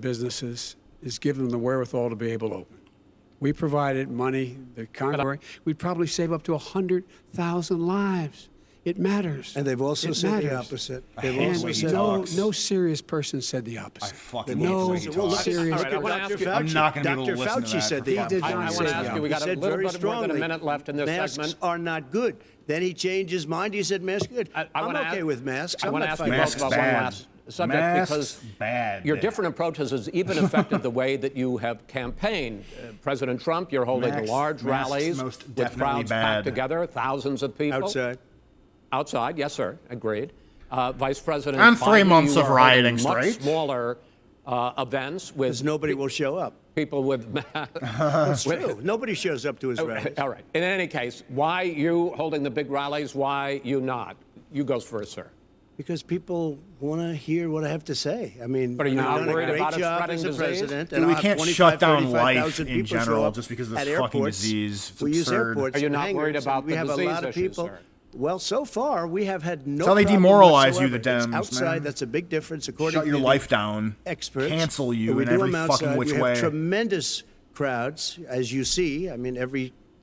businesses is give them the wherewithal to be able to open. We provided money, the Congress, we'd probably save up to 100,000 lives. It matters. And they've also said the opposite. They've also said no serious person said the opposite. I fucking no hate the way he talks. serious. All right, I wanna ask you- I'm not going to be able to Dr. listen to Fauci that. said the for opposite. did not I want say to that. ask you, we got a said little very bit more than a strongly, minute left in this masks segment. are not good. Then he changed his mind. He said masks are good. I I'm wanna okay ask- with masks. I I'm want to not ask you fighting both Masks about one bad. last subject Masks because bad. your different approaches has even affected the way that you have campaigned. President Trump, you're holding Masks- large masks rallies most with definitely crowds bad. packed together, thousands of people. outside. Outside, yes, sir. Agreed. Vice President And 3 Biden, months you of are rioting holding much straight. smaller events with Because nobody will show up. people with. It's true. Nobody shows up to his rallies. All right. In any case, why you holding the big rallies? Why you not? You goes first, sir. Because people want to hear what I have to say. I mean, But are you I've not done a worried great about it job spreading as a disease? president, Dude, and we I'll have can't 25, shut down 35,000 life in people show general up just because of at this fucking airports. disease. It's We use absurd. airports. Are you and not worried hangars, about and we the have a disease lot of issues, people. sir? Well, so far we have had no. That's how they problem demoralize you, whatsoever. the It's Dems, outside. man. That's a big difference, according Shut your to life down. experts. Cancel you we in do every them fucking outside. which we have way. tremendous crowds, as you see. I mean,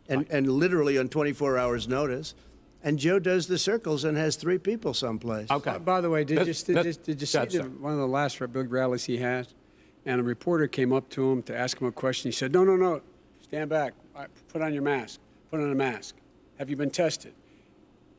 and literally on 24 hours notice. And Joe does the circles and has 3 people someplace. Okay. By the way, did you see Yes, sir. one of the last big rallies he had? And a reporter came up to him to ask him a question. He said, no, stand back. Put on your mask. Put on a mask. Have you been tested?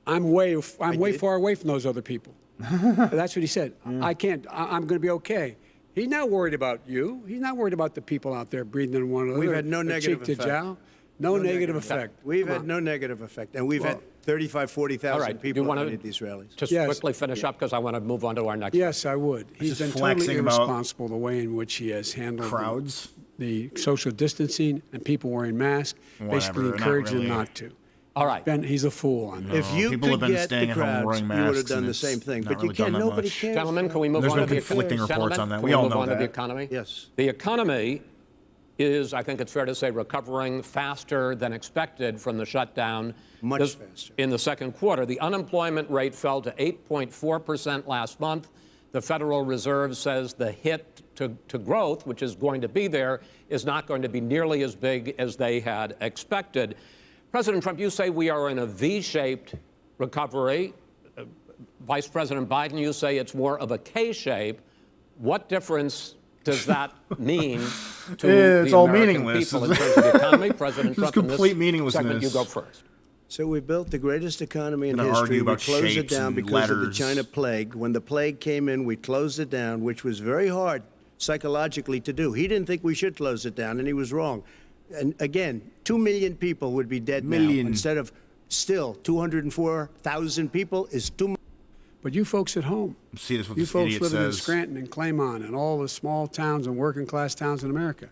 I'm way far away from those other people. That's what he said. I can't. I'm going to be okay. He's not worried about you. He's not worried about the people out there breathing on one another. We've had no negative cheek to effect. jowl. No negative effect. We've had no negative effect. And we've had 35, 40,000 All right. people you want at to any of these rallies. just Yes. quickly finish up because I want to move on to our next. Yes, I would. He's just been totally flexing about irresponsible the way in which he has handled Crowds. the social distancing and people wearing masks, basically Whatever, not encouraging really. them not to. All right. He's a fool on that. If you people have could been get staying the at home crowds, wearing you would have masks, done and the it's same thing. not But you really done can't. that Nobody much. cares. Gentlemen, can we move There's on been to the conflicting reports Gentlemen, on that. can We all move know on to the that. economy? Yes. The economy is, I think it's fair to say, recovering faster than expected from the shutdown. Much faster. In the second quarter, the unemployment rate fell to 8.4% last month. The Federal Reserve says the hit to growth, which is going to be there, is not going to be nearly as big as they had expected. President Trump, you say we are in a V-shaped recovery. Vice President Biden, you say it's more of a K-shape. What difference does that mean to It's the all American meaningless. people in terms of the economy? President Just Trump, in complete this meaninglessness. segment, you go first. So we built the greatest economy in Gonna history. argue We about closed it shapes down and because of the letters. China plague. When the plague came in, we closed it down, which was very hard psychologically to do. He didn't think we should close it down, and he was wrong. And again, 2 million people would be dead now. Instead of still 204,000 people is too much. But you folks at home, See, that's what you this folks idiot living in says. Scranton and Claymont and all the small towns and working class towns in America,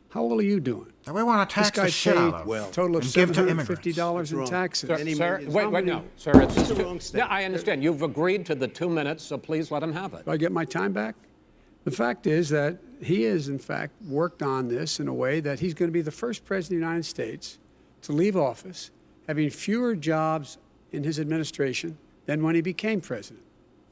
how well are you doing? We want to This tax the guy shit paid out of a total of and give to immigrants. $750 in wrong. taxes. Sir, Many sir, millions. wait, How wait, many- no, sir. It's the wrong yeah, statement. I understand. You've agreed to the 2 minutes, so please let him have it. Do I get my time back? The fact is that he has, in fact, worked on this in a way that he's going to be the first president of the United States to leave office having fewer jobs in his administration than when he became president.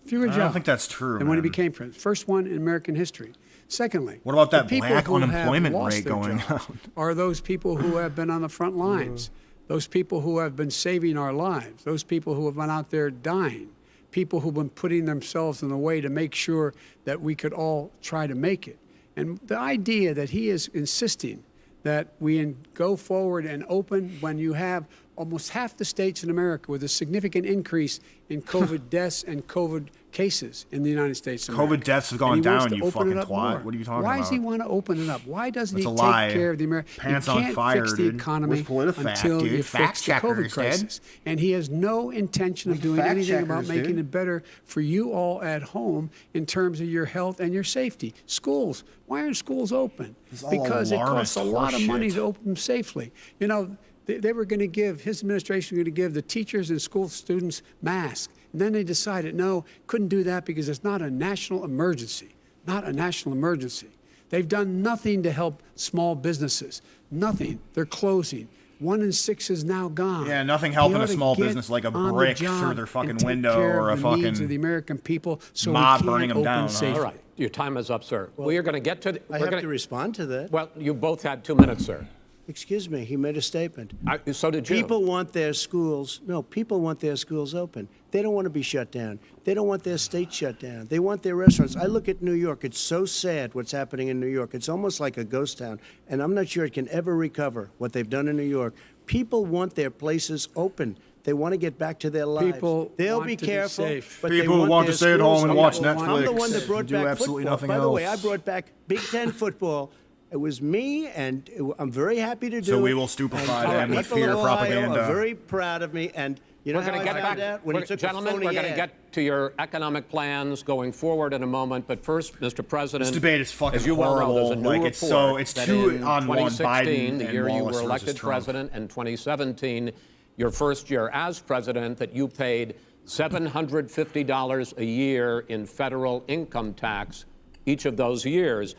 Fewer jobs. I don't think that's true, than when he man. became president. First one in American history. Secondly, What about that the people black who have unemployment lost rate their going jobs up? are those people who have been on the front lines, those people who have been saving our lives, those people who have been out there dying, people who've been putting themselves in the way to make sure that we could all try to make it. And the idea that he is insisting that we go forward and open when you have almost half the states in America with a significant increase in COVID deaths and COVID cases in the United States of America. COVID deaths have gone And he wants down, to you open it fucking up twat. more. What are you talking Why does he about? want to open it up? Why doesn't That's he a take lie. care of the American? Pants you on can't fire, fix the dude. economy Where's PolitiFact, until dude? you Fact fix the COVID checkers, crisis. Dad. And he has no intention of doing fact anything about checkers, making dude. it better for you all at home in terms of your health and your safety. Schools. Why aren't schools open? This is all Because it costs alarmist a lot of money horseshit. to open them safely. You know, they were going to give, his administration was going to give the teachers and school students masks. And then they decided, no, couldn't do that because it's not a national emergency. Not a national emergency. They've done nothing to help small businesses. Nothing. They're closing. 1 in 6 is now gone. Yeah, nothing They helping ought a to small get business like a on the brick job through their fucking and take window care or of a the needs fucking of the American people so mob we can burning 'em open down, huh? safely. All right. Your time is up, sir. We are going to get to. I have to respond to that. Well, you both had 2 minutes, sir. Excuse me, he made a statement. So did you. People want their schools, people want their schools open. They don't want to be shut down. They don't want their state shut down. They want their restaurants. I look at New York. It's so sad what's happening in New York. It's almost like a ghost town. And I'm not sure it can ever recover what they've done in New York. People want their places open. They want to get back to their lives. People They'll want be to be careful. safe. But People they want their to stay at schools home and open. watch I'm the one Netflix that brought and do back absolutely football. nothing By the way, I else. brought back Big Ten football. It was me, and I'm very happy to do it. So we will stupefy And them with people fear of Ohio propaganda. Are very proud of me, and you know We're how going to I get found back. out? When he took Gentlemen, a phony we're going to ad. get to your economic plans going forward in a moment. But first, Mr. President, This debate is fucking as you well know, there's a horrible. new Like, report it's so- it's that two in on one, 2016, Biden the and year you Wallace were versus elected Trump. president, and 2017, your first year as president, that you paid $750 a year in federal income tax each of those years.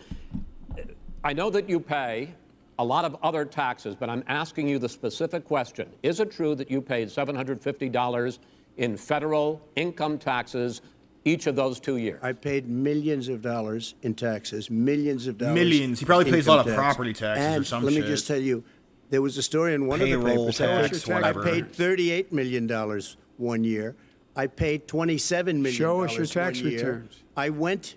I know that you pay a lot of other taxes, but I'm asking you the specific question. Is it true that you paid $750 in federal income taxes each of those 2 years? I paid millions of dollars in taxes, millions of dollars. Millions. He probably pays a income lot of tax. property taxes or and some let me shit. just tell you, there was a story in one Payroll of the papers. tax, whatever. I paid $38 million one year. I paid $27 million Show us your tax one year. returns. I went.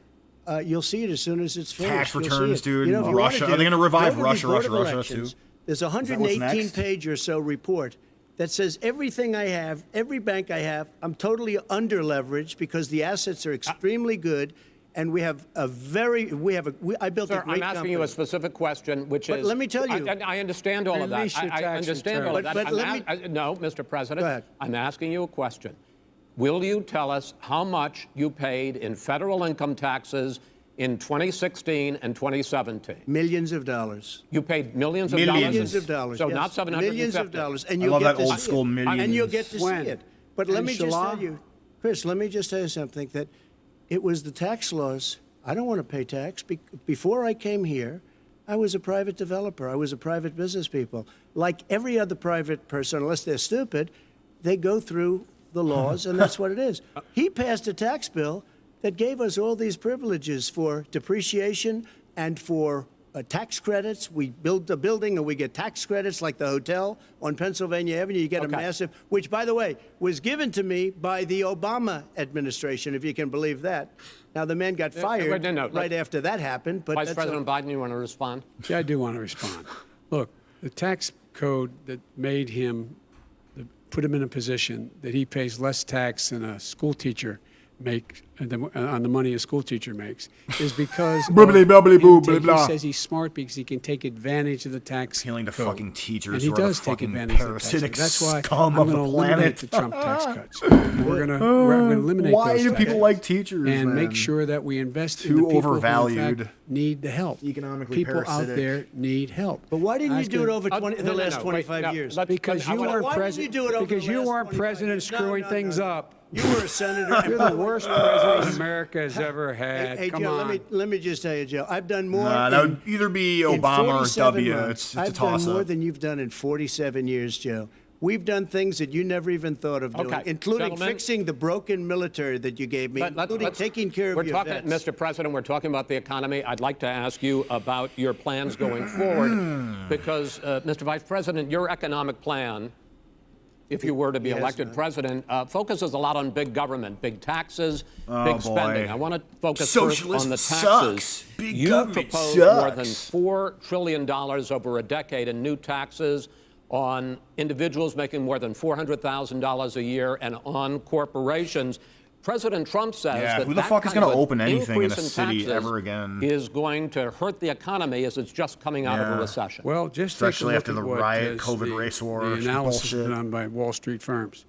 You'll see it as soon as it's finished. Tax You'll see returns, it. dude. You know, if you Russia. wanna Are they do- gonna revive go to the Russia, Board of Russia, Elections. too? There's a Is that what's 118-page or so report that says everything I have, every bank I have, I'm totally under leveraged because the assets are extremely good, and we have a very, I built Sir, a great I'm asking company. you a specific question, which But is. let me tell you- I understand all of that. Release your I tax understand all of return. that. But let me- No, Mr. President. Go ahead. I'm asking you a question. Will you tell us how much you paid in federal income taxes in 2016 and 2017? Millions of dollars. You paid millions of Millions. dollars. Millions of dollars. So yes. not 750. Millions of dollars, and I you'll love get that to old see school it. millions. And you'll get to When? see it. But let me just Inshallah? tell you, Chris. Let me just tell you something. That it was the tax laws. I don't want to pay tax. Before I came here, I was a private developer. I was a private business people. Like every other private person, unless they're stupid, they go through the laws, and that's what it is. He passed a tax bill that gave us all these privileges for depreciation and for tax credits. We build a building and we get tax credits, like the hotel on Pennsylvania Avenue. You get a massive, which, by the way, was given to me by the Obama administration, if you can believe that. Now, the man got fired right after that happened. But Vice President Biden, you want to respond? Yeah, I do want to respond. Look, the tax code that made him, that put him in a position that he pays less tax than a school teacher on the money a school teacher makes is because Bubbly, bubbly, boo, blah, he blah. says he's smart because he can take advantage of the tax Appealing to code. fucking teachers And he who are the does take fucking advantage of the tax parasitic code. That's why scum I'm of the going to eliminate planet. the Trump tax cuts. And we're going to eliminate Why those do tax people cuts like teachers, and make man? sure that we invest in Too the people who in overvalued. fact need the help. Economically people out parasitic. there need help. But why didn't you Ask do it him- over the last 25 years? Because you weren't Why didn't you do it over because the you last weren't 25 president years? No, screwing no, things no. up. You were a senator. You're the worst president America has ever had. Hey, Come Joe, on. let me just tell you, Joe. I've done more. Nah, that would either be in Obama or 47 W. months. It's a I've done more toss-up. than you've done in 47 years, Joe. We've done things that you never even thought of doing, Okay, including gentlemen. fixing the broken military that you gave me, including taking care of we're your talking, vets. Mr. President, we're talking about the economy. I'd like to ask you about your plans going forward because, Mr. Vice President, your economic plan, if you were to be Yes, elected ma'am. president, focuses a lot on big government, big taxes, Oh, big boy. spending. I want to focus Socialism first on the taxes. sucks. Big You government propose sucks. more than $4 trillion over a decade in new taxes on individuals making more than $400,000 a year and on corporations. President Trump says Yeah, that who the that fuck is kind gonna of open anything in a increase city taxes ever again? is going to hurt the economy as it's just coming out of a Yeah. recession. Well, just take Especially a look after at the what riot, is COVID race war, the analysis bullshit. done by Wall Street firms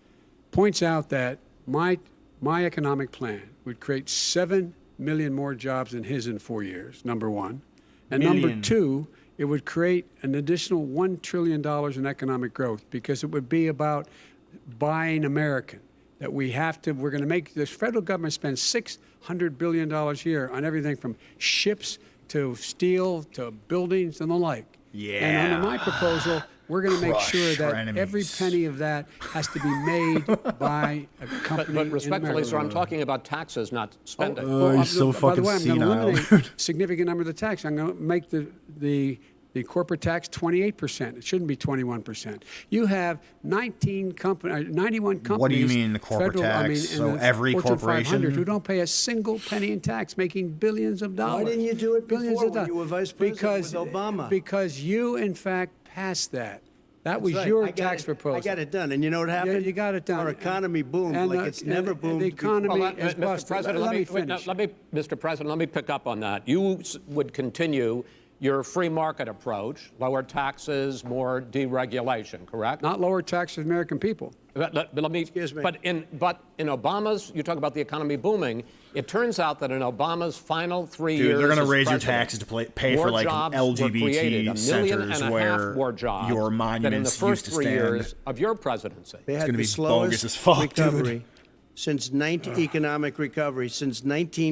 points out that my economic plan would create 7 million more jobs than his in 4 years, number one. And number Million. two, it would create an additional $1 trillion in economic growth because it would be about buying American. That we're going to make, the federal government spend $600 billion a year on everything from ships to steel to buildings and the like. And Yeah. under my proposal, We're going to make Crush sure our that every enemies. penny of that has to be made by a company. But in respectfully, sir, I'm America. talking about taxes, not spending. Oh, he's so By the fucking way, I'm going to senile. eliminate a significant number of the tax. I'm going to make the corporate tax 28%. It shouldn't be 21%. You have 91 companies. What do you mean, the corporate federal, tax? in So the every Fortune 500 corporation? who don't pay a single penny in tax, making billions of dollars. didn't you do it Billions before of when you dollars. were vice president because, with Obama? Because you, in fact, passed that. That was That's right. your I got tax it- proposal. I got it done. And you know what happened? You got it done. Our economy boomed And, like it's never boomed The before. economy Well, is Mr. busted. President, Let me wait, no, finish. Mr. President, let me pick up on that. You would continue your free market approach, lower taxes, more deregulation, correct? Not lower taxes for the American people. But let me. Excuse me. But in Obama's, you talk about the economy booming. It turns out that in Obama's final 3 years, Dude, they're gonna as raise your president, taxes to pay more for like jobs were created, LGBT 1.5 million centers where more jobs your than in the monuments first used to 3 stand. years of your presidency. They had gonna the be slowest bogus as fuck, dude. recovery since economic recovery since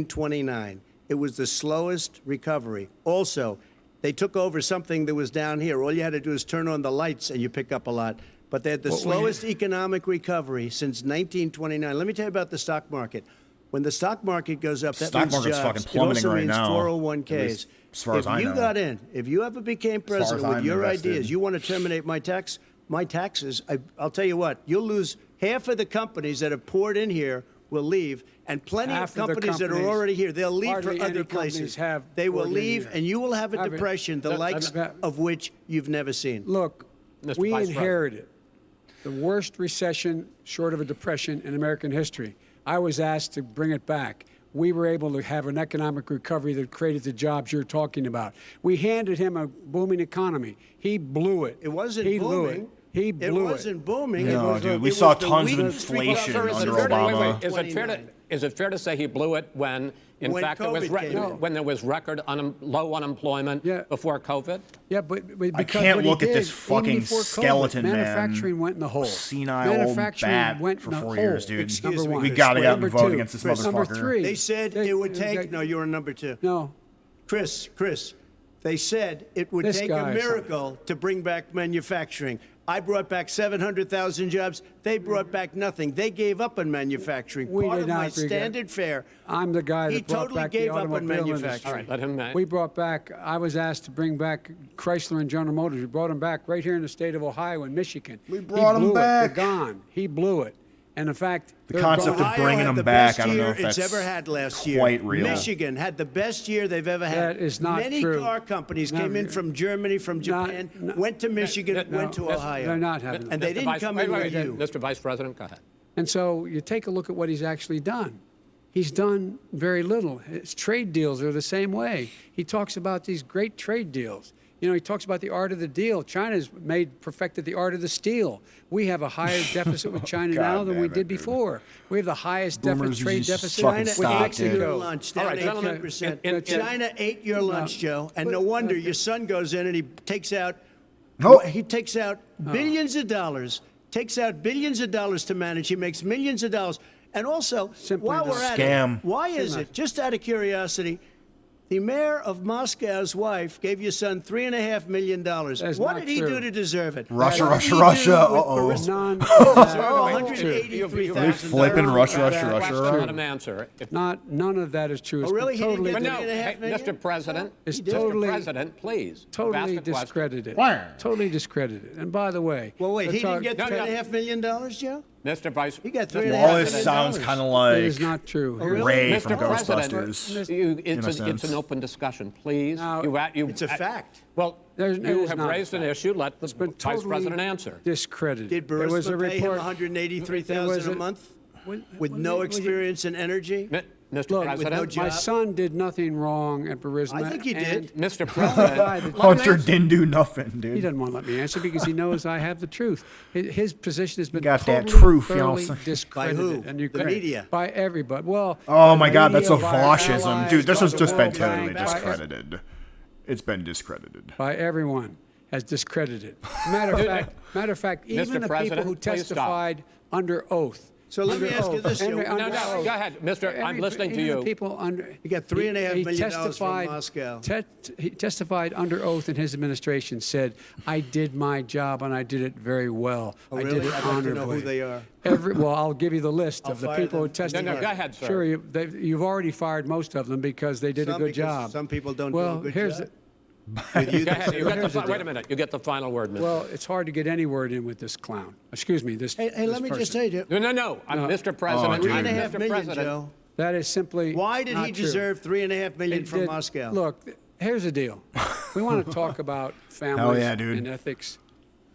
1929. It was the slowest recovery. Also, they took over something that was down here. All you had to do is turn on the lights and you pick up a lot. But they had the slowest economic recovery since 1929. Let me tell you about the stock market. When the stock market goes up, that Stock means market's jobs. fucking It plummeting also right means now, 401ks. at least as far as I If you know. got in, if you ever became far as president with I'm your invested. ideas, you want to terminate my taxes, I'll tell you what, you'll lose half of the companies that have poured in here will leave, and plenty Half of of the companies that are companies- already here, they'll leave for hardly any other companies places. have They will poured in leave, here. and you will have a Have it. depression, the likes of which you've never seen. Look, Mr. we Vice President. inherited the worst recession short of a depression in American history. I was asked to bring it back. We were able to have an economic recovery that created the jobs you're talking about. We handed him a booming economy. He blew it. It wasn't he booming. Blew it. He blew It wasn't booming. No, It was, dude, we it saw was the tons of weakest inflation recovery under since Obama. Is it fair to say he blew it when, in When fact, there was COVID came in. when there was record low unemployment Yeah. before COVID? Yeah, but because can't what he look at did, this even fucking before COVID, skeleton man. manufacturing went in the hole. Senile old Manufacturing bat went for in the 4 hole. years, dude. Excuse Number me, one. We gotta get out and Number vote two. against this Number motherfucker. three. They said it would take. No, you were number two. No. Chris, they said it would This take guy a is miracle to bring back manufacturing. I brought back 700,000 jobs. They brought back nothing. They gave up on manufacturing. We Part did of not my agree. standard fare. I'm the guy that He brought totally back gave the up on automobile manufacturing. industry. All right, let him. We brought back, I was asked to bring back Chrysler and General Motors. We brought them back right here in the state of Ohio and Michigan. We brought 'em He blew back. it. They're gone. He blew it. And in fact, The concept of Ohio bringing had them the back, best I don't know year if that's it's ever had last year. quite real. Michigan had the best year they've ever had. That is not Many true. car companies No, came in from Germany, from not- Japan, no, went to Michigan, went to no, Ohio. they're not having And they Mr. didn't Vice- come wait, in wait, with wait, you. Mr. Vice President, go ahead. And so you take a look at what he's actually done. He's done very little. His trade deals are the same way. He talks about these great trade deals. You know, he talks about the art of the deal. China's perfected the art of the steal. We have a higher deficit with China God now than we damn it, did dude. before. We have the highest Boomers trade just deficit fucking with stop, China ate dude. your Mexico. lunch All down right, gentlemen, 18%. in- China ate your lunch, Joe. And no wonder your son goes in and he takes out Oh. he takes out billions of dollars, to manage. He makes millions of dollars. And also, Simply while the we're at scam. it, why is it, just out of curiosity, the mayor of Moscow's wife gave your son $3.5 million. That's What not did he true. do to deserve it? Russia, What did Russia, he Russia. do with Uh-oh. Burisma? None Deserve of that is true. $183,000. Flipping Russia, Russia, Question, Russia. let him answer. None of that is true. It's Oh, really? been He didn't totally, get But no, $3.5 hey, million? Mr. President, It's Mr. totally- President, please. totally ask a question. discredited. Why? Totally discredited. And by the way, Well, wait, he didn't get No, no. $3.5 million, Joe? Mr. Vice He got Mr. $3.5 All million. this sounds kind of It like is not true. Here's- Ray Mr. from President, Ghostbusters. it's a it's sense. an open discussion, please. Now, It's a fact. Well, There's- it you is have not a raised an fact. issue. Let the been Vice totally President answer. Discredited. Did There was a Burisma pay him report. $183,000 a month with no experience in energy? Mr. Look, President, no my job. son did nothing wrong at Burisma. I think he did. and Mr. the President, guy that- let him Hunter answer. didn't do nothing, He dude. doesn't want to let me answer because he knows I have the truth. His position has been got that totally, truth, thoroughly fiancé. discredited. By who? And The media. By everybody. Well, Oh by my the God, that's a media, by our fascism, allies, dude. This by has the just been World totally Bank, by- discredited. It's been discredited. By everyone has discredited. Matter of fact, even Mr. the people President, who please stop. testified under oath So let me ask you this. Henry, Joe. under No, oath. go ahead, Mister. I'm listening to Even the you. people under. You got $3.5 he million from testified- Moscow. He testified under oath in his administration. Said, "I did my job and I did it very well. Oh, I really? did it I'd like to honorably." know who they are. Well, I'll give you the list I'll of the fire people who them. testified. No, go ahead, sir. Sure, you've already fired most of them because they did a Some good because job. some people don't do well, a good here's job. The, Go ahead. You get the wait a minute. You get the final word, Mister. well, it's hard to get any word in with this clown. Excuse me, this. Hey, this let me just person. say, Joe. No. Mr. President. dude. I'm $3.5 Mr. million, President. Joe. That is simply. Why did not he true. deserve $3.5 million It from did- Moscow? Look, here's the deal. We want to talk about families yeah, dude. and ethics.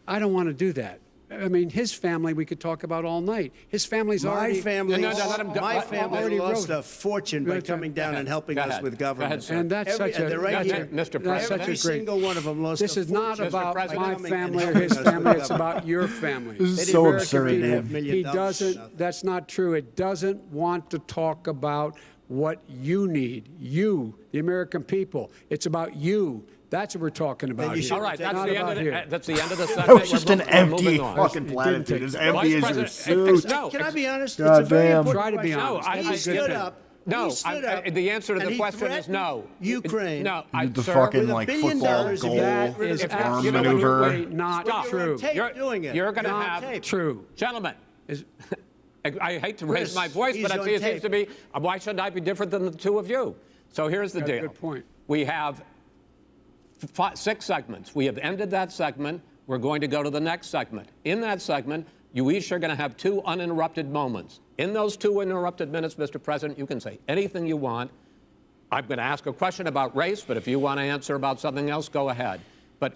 I don't want to do that. I mean, his family we could talk about all night. His family's My already. family, No, let him go. my Let- family already lost wrote. a fortune by Go coming down ahead. and helping Go us ahead. with Go ahead, government. sir. And that's such a. they're right That's here. it, Mr. That's President. such Every a great. single one of them lost This a is not fortune about President. my coming family or and his helping us family. with It's government. about your family. This is They so didn't absurd, American man. $3.5 million He for doesn't. nothing. That's not true. It doesn't want to talk about what you need. You, the American people. It's about you. That's what we're talking about. you here. should All right, It's that's not the end about of here. that's the end of the segment. That was just We're an moving empty on. fucking It didn't platitude. take- As Vice empty as your President, suit. no, Can I be honest? God It's a very damn. important Try to be question. honest. No, That's He a stood good thing. up. No, He stood up, the answer to and the he question is threatened no. Ukraine. No, The sir, fucking with $1 like billion football if you goal That is If- absolutely you know what, maneuver. not Stop. You're on true. tape doing it. You're going to You're on have tape. True. Gentlemen. Is- I hate to raise Chris, my voice, he's but on it seems tape. to be, why shouldn't I be different than the two of you? So here's the Got a deal. good point. We have 6 segments. We have ended that segment. We're going to go to the next segment. In that segment, you each are going to have 2 uninterrupted moments. In those 2 uninterrupted minutes, Mr. President, you can say anything you want. I'm going to ask a question about race, but if you want to answer about something else, go ahead. But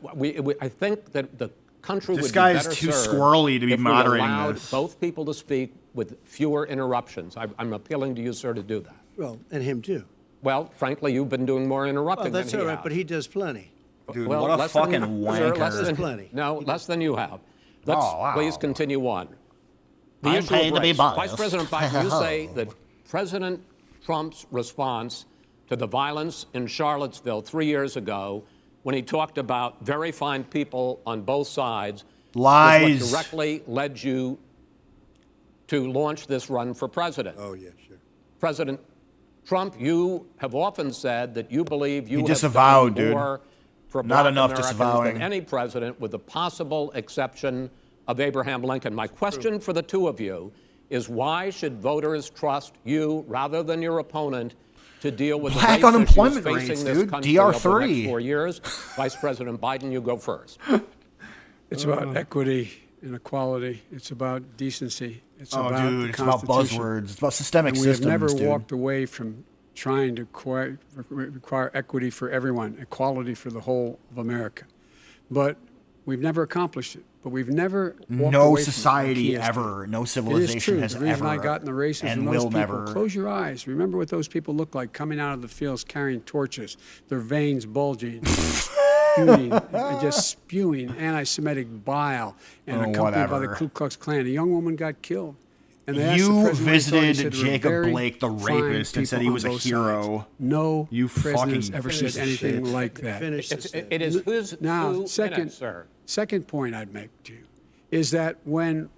I think that the country This would guy be is better too served squirrely to be if we moderating allowed this. both people to speak with fewer interruptions. I'm appealing to you, sir, to do that. Well, and him too. Well, frankly, you've been doing more interrupting Well, that's than all he right, has. but he does plenty. Dude, Well, what a less fucking than, sir, less wanker. than, There's plenty. No, less than you have. Let's Oh, wow. please continue on. The I'm issue paid of to be race. biased. Vice President Biden, you say that President Trump's response to the violence in Charlottesville 3 years ago, when he talked about very fine people on both sides, Lies. was what directly led you to launch this run for president. Oh, yeah, sure. President Trump, you have often said that you believe you have disavowed, done dude. more for Not black enough Americans disavowing. than any president, with the possible exception of Abraham Lincoln. My question for the two of you is, why should voters trust you rather than your opponent to deal with Black the race unemployment issues rates, facing this dude. country over the DR3. next 4 years? Vice President Biden, you go first. It's about equity and equality. It's about decency. It's Oh, about dude, the it's about Constitution. buzzwords. It's about systemic And we have systems, never dude. walked away from trying to require equity for everyone, equality for the whole of America. But we've never accomplished it. But we've never walked No away from it. society He has ever, done. no It is civilization true. has The reason ever I got in the race is and when those will people, never. close your eyes. Remember what those people look like coming out of the fields carrying torches, their veins bulging, just spewing anti-Semitic bile, and accompanied by the whatever. Ku Klux Klan. A young woman got killed. And they asked the You president what he thought. He visited said there were Jacob very Blake, the fine rapist, and said people he on was a both hero. sides. No You president has fucking ever piece said of anything shit. like that. Finish this thing. It is who's Now, 2 second, minutes, sir. second point I'd make to you is that when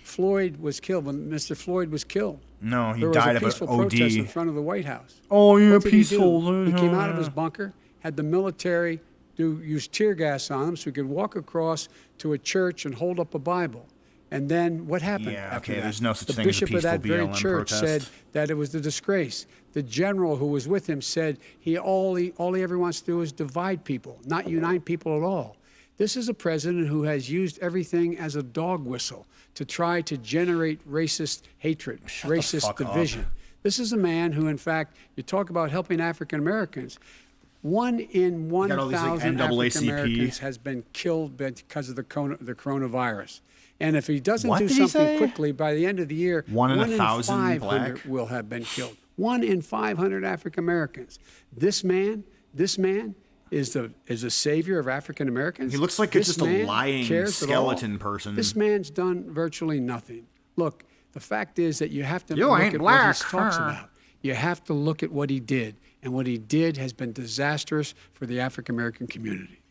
Floyd was killed, when Mr. Floyd was killed, No, he there died was of a an peaceful OD. protest in front of the White House. Oh, you're What did he do? peaceful. He came out of his bunker, had the military use tear gas on him so he could walk across to a church and hold up a Bible. And then what happened Yeah, after okay, that? there's no such the thing as a bishop of that peaceful very BLM church protest. said that it was a disgrace. The general who was with him said all he ever wants to do is divide people, not unite people at all. This is a president who has used everything as a dog whistle to try to generate racist hatred, racist fuck up. division. This is a man who, in fact, you talk about helping African Americans. 1 in got all these, like, 1,000 NAACP. African Americans has been killed because of the coronavirus. And if he doesn't What do did he something say? quickly by the end of the year, 1 in 1 1,000 500 black? will have been killed. 1 in 500 African Americans. This man is a savior of African Americans. He looks like This just a man lying cares at all. skeleton person. This man's done virtually nothing. Look, the fact is that you have to You look ain't at black, what he talks huh? about. You have to look at what he did. And what he did has been disastrous for the African American community.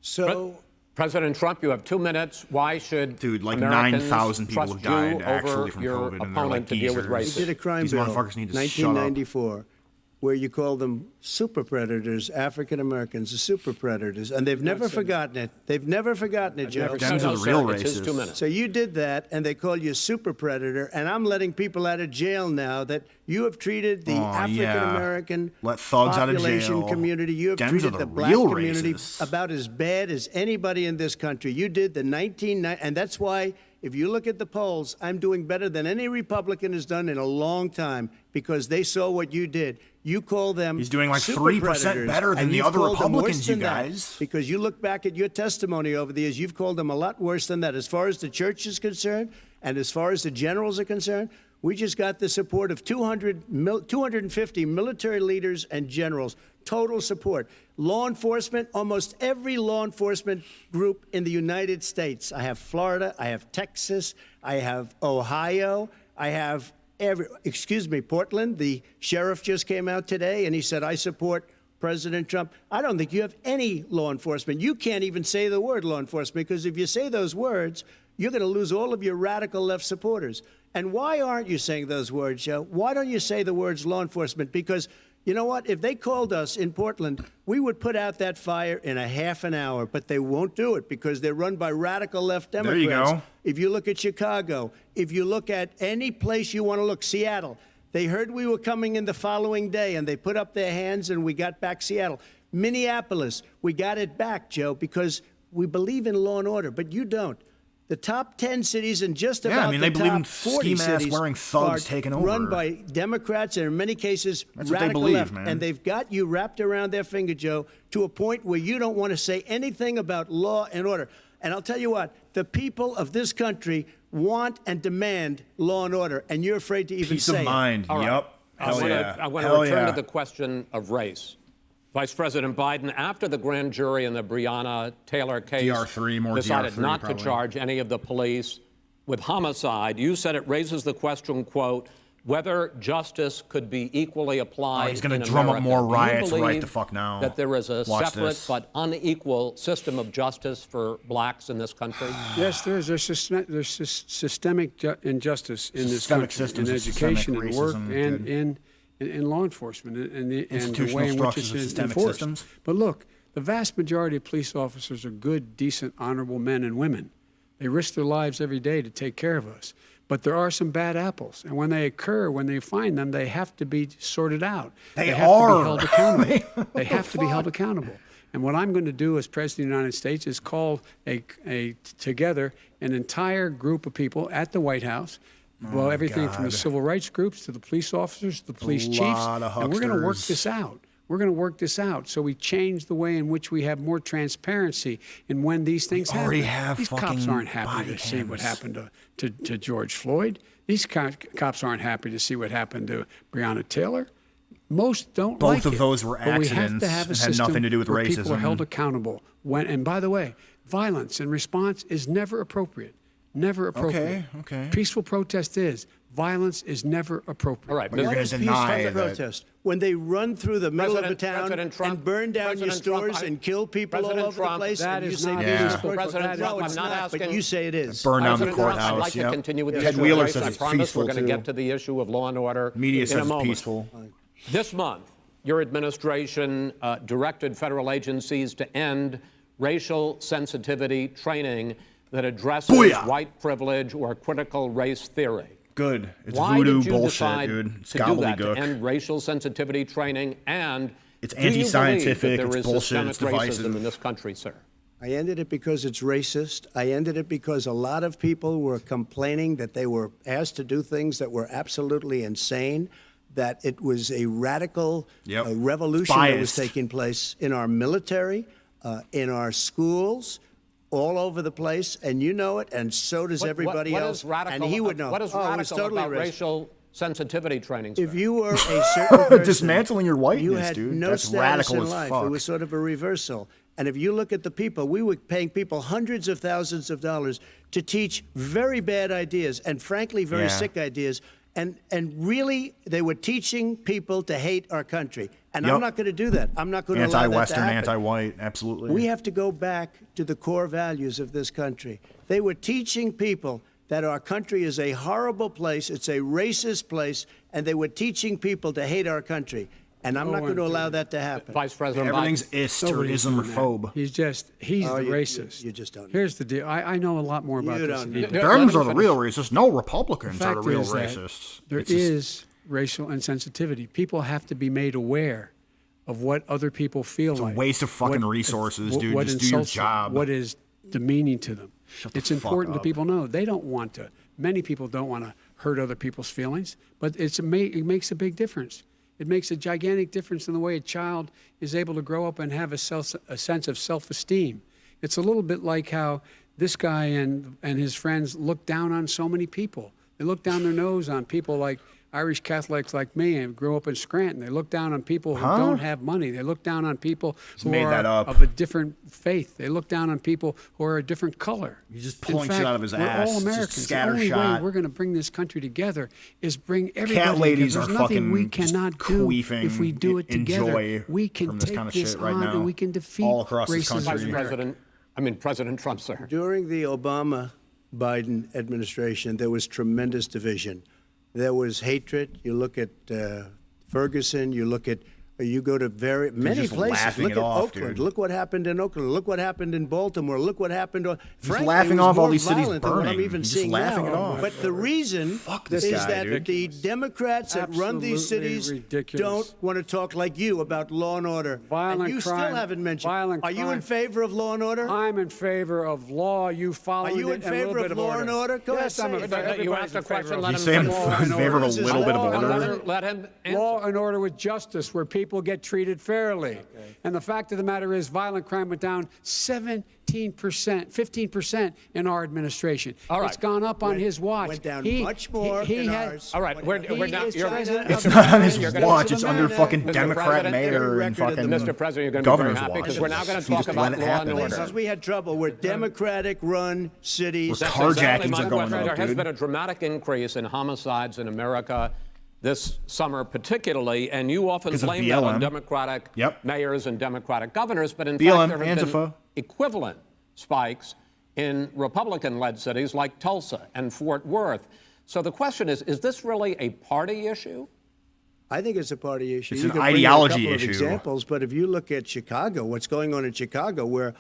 So President Trump, you have 2 minutes. Why should Dude, like Americans 9,000 people trust have died you actually over from your COVID, and they're opponent like to deal with geezers. You did a racism? crime These bill, motherfuckers need to shut up. 1994, where you call them super predators, African Americans, the super predators, and they've never forgotten it. They've never forgotten it, Joe. Dems are the real sir, it's his 2 racists. minutes. So you did that, and they call you a super predator, and I'm letting people out of jail now that you have treated the African American Let thugs out of population jail. community, you have Dems are treated the the black real community racists. about as bad as anybody in this country. You did the 1990, and that's why if you look at the polls, I'm doing better than any Republican has done in a long time because they saw what you did. You call them He's doing like super 3% predators, better than and the you've other called them worse Republicans, you than that, guys. because you look back at your testimony over the years, you've called them a lot worse than that. As far as the church is concerned, and as far as the generals are concerned, we just got the support of 250 military leaders and generals, total support. Law enforcement, almost every law enforcement group in the United States. I have Florida, I have Texas, I have Ohio, I have Portland. The sheriff just came out today and he said, I support President Trump. I don't think you have any law enforcement. You can't even say the word law enforcement because if you say those words, you're going to lose all of your radical left supporters. And why aren't you saying those words, Joe? Why don't you say the words law enforcement? Because you know what? If they called us in Portland, we would put out that fire in a half an hour, but they won't do it because they're run by radical left Democrats. There you go. If you look at Chicago, if you look at any place you want to look, Seattle, they heard we were coming in the following day and they put up their hands and we got back Seattle. Minneapolis, we got it back, Joe, because we believe in law and order, but you don't. The top 10 cities and just about they the believe in top 40 ski-mask cities wearing thugs are taking over. run by Democrats and in many cases That's what they radical believe, left. man. And they've got you wrapped around their finger, Joe, to a point where you don't want to say anything about law and order. And I'll tell you what, the people of this country want and demand law and order, and you're afraid to even Peace say of mind. it. Yup. I want to return to the question of race. Vice President Biden, after the grand jury in the Breonna Taylor case DR3, more decided DR3 not probably. to charge any of the police with homicide, you said it raises the question, quote, whether justice could be equally applied. He's gonna in drum up America. more Do you riots right believe the fuck now. that there is a Watch separate this. but unequal system of justice for blacks in this country? Yes, there is. There's systemic injustice in this Systemic country, systems in of education, systemic in work, racism, and in law enforcement, and the Institutional way in which structures of it's systemic enforced. systems. But look, the vast majority of police officers are good, decent, honorable men and women. They risk their lives every day to take care of us. But there are some bad apples, and when they occur, when they find them, they have to be sorted out. They have to are. be held accountable. They have to be held accountable. And what I'm going to do as President of the United States is call together an entire group of people at the White House. Well, everything from the civil rights groups to the police officers, to the police chiefs, lot of and we're going to work hucksters. this out. We're going to work this out so we change the way in which we have more transparency in when these things happen. already have These cops fucking aren't happy body to see what cams. happened to George Floyd. These cops aren't happy to see what happened to Breonna Taylor. Most don't Both like of it. those were But we have accidents to have a and had system nothing to do with where people are racism. held accountable. And by the way, violence in response is never appropriate. Never appropriate. Okay. Peaceful protest is. Violence is never appropriate. All right, But you're What gonna is deny peaceful that- protest? When they run through the middle of the town President Trump, and burn down your President Trump, stores and kill people all President over the Trump, place, that and you is say not peaceful peaceful. protest? President No, Trump, it's I'm not not, but asking- you say it is. Burn down the President Trump, courthouse. I'd like to yep. continue with the Ted issue Wheeler of race. says I it's promise peaceful we're going to too. get to the issue of law and order Media in says a it's moment. peaceful. This month, your administration directed federal agencies to end racial sensitivity training that addresses Booyah! white privilege or critical race theory. Good. It's Why voodoo did you bullshit, decide dude. It's to do that, to gobbledygook. end racial sensitivity training? And It's do you believe anti-scientific, that there it's is bullshit, systemic it's divisive. racism in this country, sir? I ended it because it's racist. I ended it because a lot of people were complaining that they were asked to do things that were absolutely insane, that it was a radical Yep. revolution that was Biased. taking place in our military, in our schools, all over the place, and you know it, and so does everybody what else. Is radical, and he would know. What is Oh, radical it's totally about racist. racial sensitivity training, sir? If you were a certain person, Dismantling your whiteness, you had dude. no That's status radical in as life. fuck. It was sort of a reversal. And if you look at the people, we were paying people hundreds of thousands of dollars to teach very bad ideas and, frankly, very Yeah. sick ideas. And really, they were teaching people to hate our country. And Yep. I'm not going to do that. I'm not going to allow that to Anti-Western, happen. anti-white, absolutely. We have to go back to the core values of this country. They were teaching people that our country is a horrible place, it's a racist place, and they were teaching people to hate our country. And I'm not going to allow that to happen. Vice President Everything's Biden. ist or Nobody's ism or doing that. phobe. He's Oh, the you- racist. you just don't know. Here's the deal. I know a lot more about You this don't than you know. do. Dems are the real racists. No Republicans are the Fact real is that racists. there It's just- is racial insensitivity. People have to be made aware of what other people feel a like. waste of fucking resources, dude. What Just do your insults them, job. What is demeaning to them. It's the important fuck that up. people know. They don't want to. Many people don't want to hurt other people's feelings, but it makes a big difference. It makes a gigantic difference in the way a child is able to grow up and have a sense of self-esteem. It's a little bit like how this guy and his friends look down on so many people. They look down their nose on people like Irish Catholics like me and grew up in Scranton. They look down on people who don't have money. They look down on people who made are that up. of a different faith. They look down on people who are a different color. He's just In pulling shit fact, out of his we're ass. all It's just Americans. The only way scattershot. we're going to bring this country together is bring everybody Cat ladies together. are There's nothing we fucking just cannot do queefing if we do it in together. joy We can from this take kind of this shit right on now. and we can defeat All across this racism country. in America. President Trump, sir. During the Obama-Biden administration, there was tremendous division. There was hatred. You look at Ferguson. You look at. You go to many just places. laughing Look it at off, Oakland. dude. Look what happened in Oakland. Look what happened in Baltimore. Look what happened. Frankly, laughing it was off all more these cities violent than what I'm burning. even He's just seeing laughing now. it off. But the reason this is guy, that dude. the Democrats that run these Absolutely cities ridiculous. don't want to talk like you about law and order. Violent and you crime, still haven't mentioned. violent Are you in crime. favor of law and order? I'm in favor of law. You following Are you in it and a little favor bit of law and order? Go Yes, ahead, I'm say in it. favor. You Everybody's asked a in favor question, of let You him say I'm law finish. and in favor of a order. little bit of Law and order. Let him answer. Law and order with justice, where people get treated fairly. And the fact of the matter is, violent crime went down 17%, 15% in our administration. All right. It's gone up on his watch. Went down much more he in had- ours. All right, we're He not. is You're, president It's of not on his You're gonna watch. listen It's to under the fucking Mr. Democrat President, mayor and record of fucking the Mr. President, you're going to be very governor's happy watch. because we're now going to You talk just about let it law and happen. order. Places we had trouble were Democratic-run cities. That's Carjackings exactly my are going question. up, There has dude. been a dramatic increase in homicides in America this summer, particularly, and you often Because of blame that on BLM. Democratic Yep. mayors and Democratic governors, but in BLM, fact, there have been Antifa. equivalent spikes in Republican-led cities like Tulsa and Fort Worth. So the question is this really a party issue? I think it's a party issue. It's You an can bring in ideology a couple issue. Of examples, but if you look at Chicago, what's going on in Chicago, where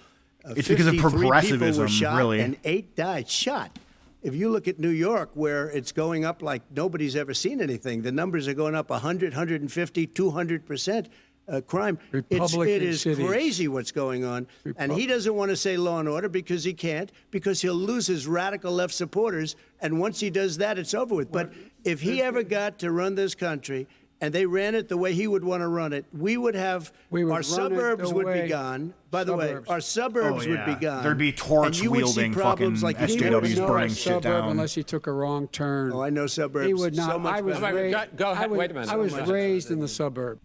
It's because of 53 people progressivism, were shot really. and 8 died shot. If you look at New York, where it's going up like nobody's ever seen anything, the numbers are going up 100, 150, 200% crime. It Republican is cities. crazy what's going on. And he doesn't want to say law and order because he can't, because he'll lose his radical left supporters. And once he does that, it's over with. But if he ever got to run this country and they ran it the way he would want to run it, we would have We would our run it suburbs the would way- be gone. By the way, Suburbs. our suburbs Oh, would be yeah. gone. There'd be And torch you would see wielding problems fucking like you He did. would SJWs know burning a shit suburb down. unless he took a wrong turn. Oh, I know suburbs. He would not. So much I was better. raised. Go ahead. I was, Wait a minute. I was So much raised in the suburbs.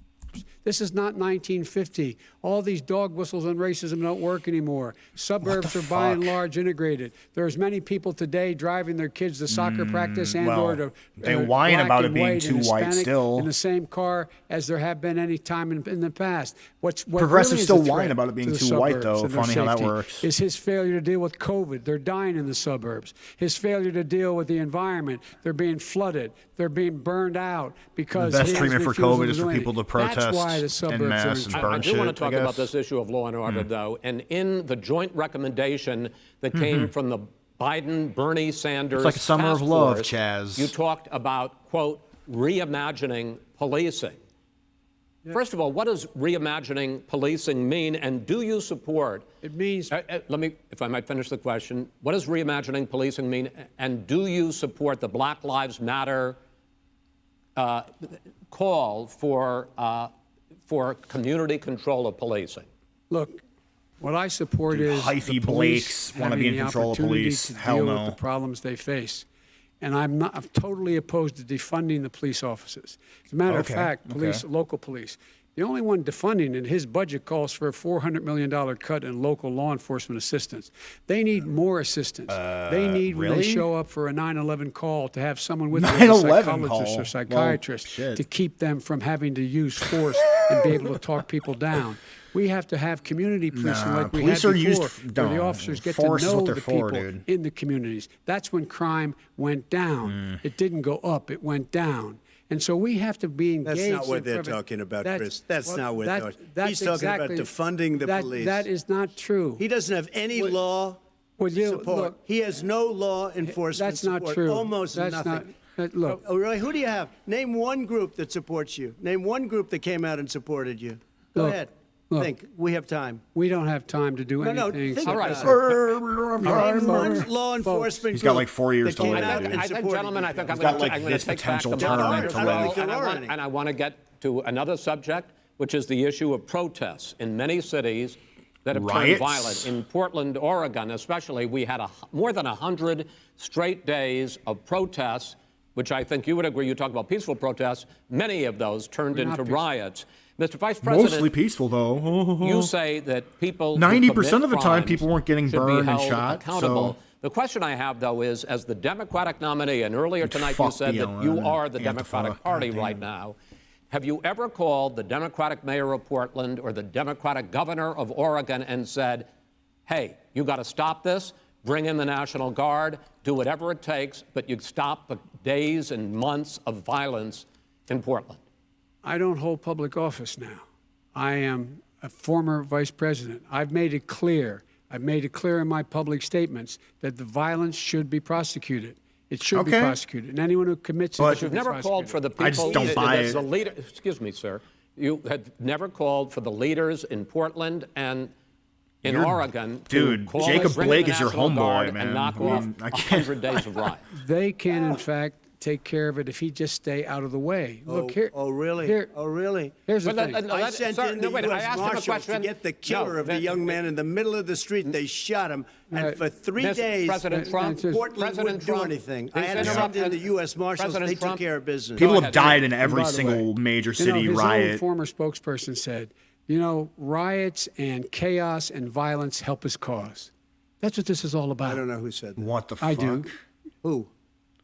This is not 1950. All these dog whistles on racism don't work anymore. Suburbs are by and fuck? large integrated. There's many people today driving their kids to soccer practice and well, or to they whine black about and it being white too and white Hispanic still. in the same car as there have been any time in the past. What Progressives really is still a threat whine about it being to the too white, suburbs though. and their Funny how that safety works. is his failure to deal with COVID. They're dying in the suburbs. His failure to deal with the environment. They're being flooded. They're being burned out because The best his treatment for refusal COVID to is do for anything. people to protest That's why the en suburbs are masse in and trouble. burn I do want to shit, talk I about guess. this issue of law and order, though. And in the joint recommendation that came from the Biden-Bernie Sanders like a summer task of love, force, Chaz. you talked about, quote, reimagining policing. First of all, what does reimagining policing mean, and do you support? It means Let me, if I might finish the question. What does reimagining policing mean, and do you support the Black Lives Matter call for community control of policing? look. What I support Dude, is hyphy the police Blakes wanna be having in the control of opportunity police. to Hell deal no. with the problems they face. And I'm totally opposed to defunding the police offices. As a matter of Okay, fact, police, okay. local police, The only one defunding it, his budget calls for a $400 million cut in local law enforcement assistance. They need more assistance. They need, when they really? show up for a 9/11 call, to have someone with them, a 9/11 psychologist call? or psychiatrist, shit. to keep them from having to use force and be able to talk people down. We have to have community policing Nah, like we police had are used before, where the no, officers get to force is know what they're the for, people dude. in the communities. That's when crime went down. It didn't go up, it went down. And so we have to be engaged. That's not what in they're prevention. talking about, That's- Chris. That's well, not what that- they're talking about. that's He's talking about exactly- defunding the police. That is not true. He doesn't have any law Well, you- support. look, he has no law enforcement That's not support. true. Almost That's nothing. look, Oh, really? Who do you have? Name one group that supports you. Name one group that came out and supported you. Go Look, ahead. look. Think. We have time. we don't have time to do No, no, anything. think All right, about sir. Name one law enforcement He's got group like 4 years that to came live, out dude. and I think, supported gentlemen, you. I think I'm got, going like, to this take back potential the tournament moderator's to role, win. I don't think and you'll learn any. and I want to get to another subject, which is the issue of protests in many cities that have turned Riots? violent. In Portland, Oregon, especially, we had more than 100 straight days of protests, which I think you would agree. You talk about peaceful protests. Many of those turned We're not into peaceful. riots. Mr. Vice President, Mostly peaceful, though. you say that people who 90% commit of the time, crimes people weren't getting should be burned and held shot, accountable. so- The question I have, though, is as the Democratic nominee, and earlier tonight you fuck said that BLM you and are the Antifa. Democratic Party Goddamn. right now, have you ever called the Democratic mayor of Portland or the Democratic governor of Oregon and said, hey, you got to stop this, bring in the National Guard, do whatever it takes, but you stop the days and months of violence in Portland? I don't hold public office now. I am a former vice president. I've made it clear. I've made it clear in my public statements that the violence should be prosecuted. It should be Okay. prosecuted. And anyone who commits it But- should You've be never prosecuted. called for the people. I just don't buy as it. the leader, excuse me, sir. You have never called for the leaders in Portland and in You're- Oregon dude, to call Jacob us, bring in Blake the is your National homeboy, Guard man. and knock I mean, off I can't- 100 days of riot. They can, in fact, take care of it if he just stay out of the way. Look here. Oh, really? Here, Oh, really? here's the But thing. I sent in the wait, I U.S. asked him a Marshals to question. get the killer of the young man in the middle of the street. They shot him, and for 3 days, President Trump, Portland President wouldn't do Trump, anything. I please had to send interrupt. in the U.S. Marshals. President They Trump, took care of business. People ahead. have died in And every by the single way, major you know, city his own riot. former spokesperson said, you know, riots and chaos and violence help his cause. That's what this is all about. I don't know who said that. What the fuck? I do. Who?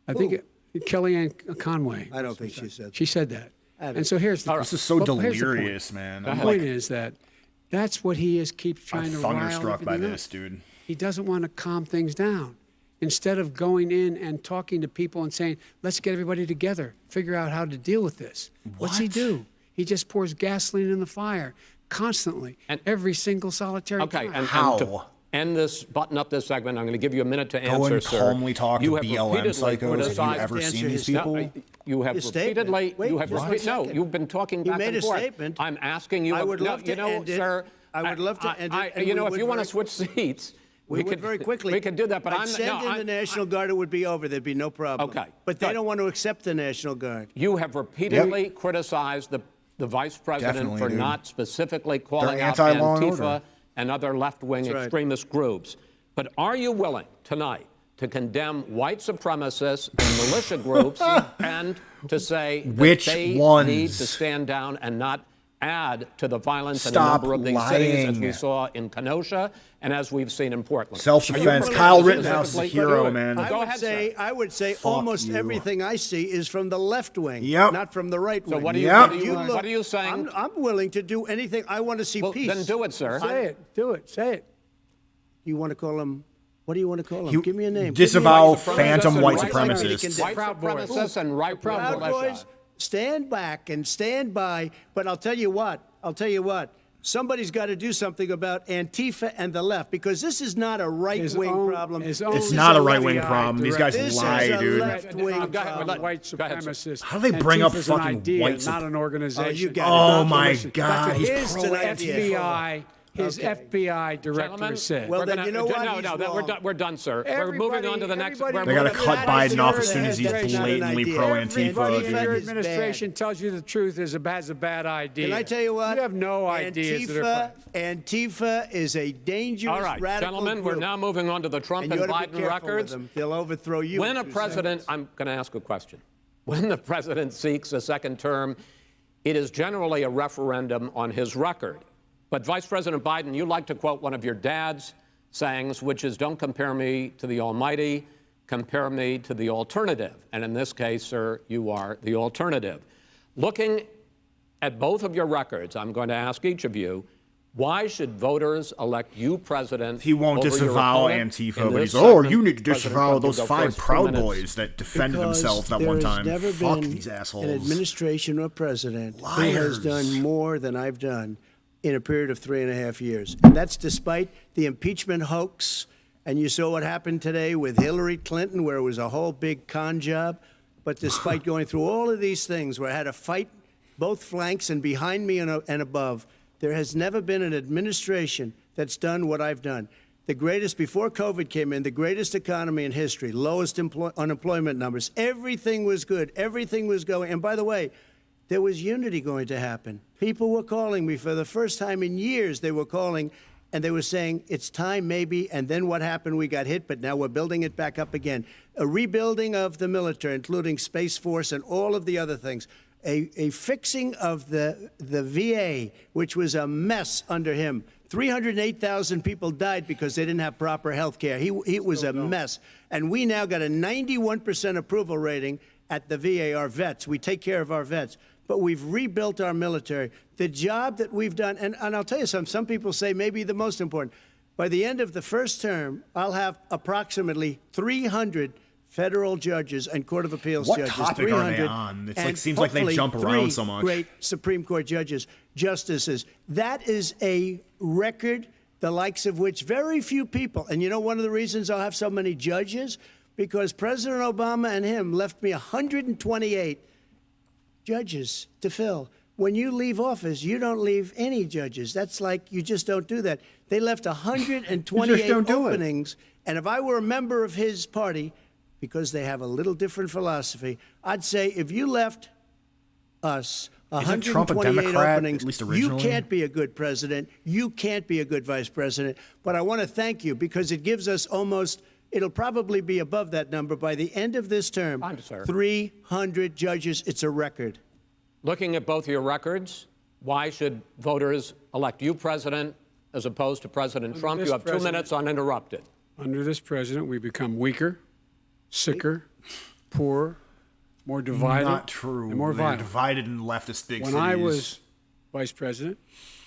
I think Kellyanne Conway. I don't think she said that. She said that. haven't. And so here's the This is so but here's the point. delirious, man. The I'm point like, is that that's what he keeps trying I'm to rile thunderstruck by everything this, up. dude. He doesn't want to calm things down. Instead of going in and talking to people and saying, let's get everybody together, figure out how to deal with this. What's he What? do? He just pours gasoline in the fire constantly, And- every single solitary Okay, time. and How? to end this, button up this segment, I'm going to give you a minute to Go answer, and sir. calmly talk You to have BLM repeatedly psychos. Have you criticized- ever to seen answer these his- people? You have His statement. repeatedly. Wait, You have just repeat, a no. second. You've been talking He back made and a forth. statement. I'm asking you. I would no, love to you know, end it. sir. I would love to end it, and You we know, if would you want to very- switch seats, We we would could very quickly. We could do that, but I'd I'm send no. in the National Guard. It would be over. There'd be no problem. Okay, But they good. don't want to accept the National Guard. You have repeatedly criticized the vice president Definitely, for dude. not specifically calling out anti-law and Antifa order. and other left-wing That's right. extremist groups. But are you willing tonight to condemn white supremacists and militia groups and to say that Which they ones? need to stand down and not add to the violence in a Stop number of these cities, as we lying. saw in Kenosha and as we've seen in Portland? Self-defense. Are you Kyle willing to Rittenhouse is a specifically hero, do it? man. I Go would ahead, say, sir. I would say Fuck almost you. everything I see is from the left wing, Yep. not from the right wing. So what are you, Yep. what are you saying? I'm willing to do anything. I want to see Well, peace. then do it, sir. Say it. Do it. Say it. You want to call him? What do you want to call him? Give me a name. Disavow Give me a name. phantom white Right wing supremacists. White Proud Boys. supremacists and right Proud militia. Boys, stand back and stand by. But I'll tell you what. Somebody's got to do something about Antifa and the left, because this is not a right-wing problem. his This own is It's not a left- right-wing FBI problem. These guys This is lie, a dude. left-wing Go ahead, problem. White Go ahead, sir. supremacists. How do they bring up Antifa's an fucking idea, white not an organization. you got it. Oh, Not my militia. God, That's he's His pro-idea. FBI, his Okay. FBI director Gentlemen, said. Well, we're then gonna- you know what? No, He's no, wrong. we're done, sir. We're moving on to the next. Everybody- They got to Well, cut that is Biden off as your- soon as he's that's not an blatantly idea. pro-Antifa, Everybody in Antifa your is administration tells you the truth has a bad idea. Can I tell you what? You have no ideas that are. Antifa is a dangerous All right, radical gentlemen, group. we're now moving on to the Trump And and you ought to be Biden careful with records. them. They'll overthrow you. When in a 2 president, seconds. I'm going to ask a question. When the president seeks a second term, it is generally a referendum on his record. But Vice President Biden, you like to quote one of your dad's sayings, which is, don't compare me to the almighty, compare me to the alternative. And in this case, sir, you are the alternative. Looking at both of your records, I'm going to ask each of you, why should voters elect you president? He won't over your disavow opponent? Antifa, In but this he's, oh, segment, you need to President disavow Trump, you those go 5 first, 2 Proud minutes. Boys that defended Because themselves that there one has time. never Fuck been these assholes. an administration or president who has Liars. done more than I've done in a period of 3.5 years. And that's despite the impeachment hoax. And you saw what happened today with Hillary Clinton, where it was a whole big con job. But despite going through all of these things, where I had to fight both flanks and behind me and above, there has never been an administration that's done what I've done. The greatest, before COVID came in, the greatest economy in history, lowest unemployment numbers. Everything was good. Everything was going. And by the way, there was unity going to happen. People were calling me for the first time in years. They were calling and they were saying, it's time maybe. And then what happened? We got hit, but now we're building it back up again. A rebuilding of the military, including Space Force and all of the other things. A fixing of the VA, which was a mess under him. 308,000 people died because they didn't have proper health care. It was a mess. And we now got a 91% approval rating at the VA, our vets. We take care of our vets. But we've rebuilt our military. The job that we've done, and I'll tell you something, some people say maybe the most important. By the end of the first term, I'll have approximately 300 federal judges and Court of Appeals What judges. topic are they on? It's like, and seems like they hopefully jump around 3 so much. Great Supreme Court judges, justices. That is a record, the likes of which very few people, and you know one of the reasons I'll have so many judges? Because President Obama and him left me 128 judges to fill. When you leave office, you don't leave any judges. That's like, you just don't do that. They left 128 openings, and if I were a member of his party, because they have a little different philosophy, I'd say if you left us Isn't Trump a 128 Democrat, openings, at least you originally? can't be a good president. You can't be a good vice president. But I want to thank you because it gives us almost, it'll probably be above that number by the end of this term. 300 judges. It's a record. Looking at both of your records, why should voters elect you president as opposed to President Trump? You have 2 minutes uninterrupted. Under this president, we become weaker, sicker, poorer, more divided, Not true. and more They're violent. divided in leftist big When cities. I was vice president,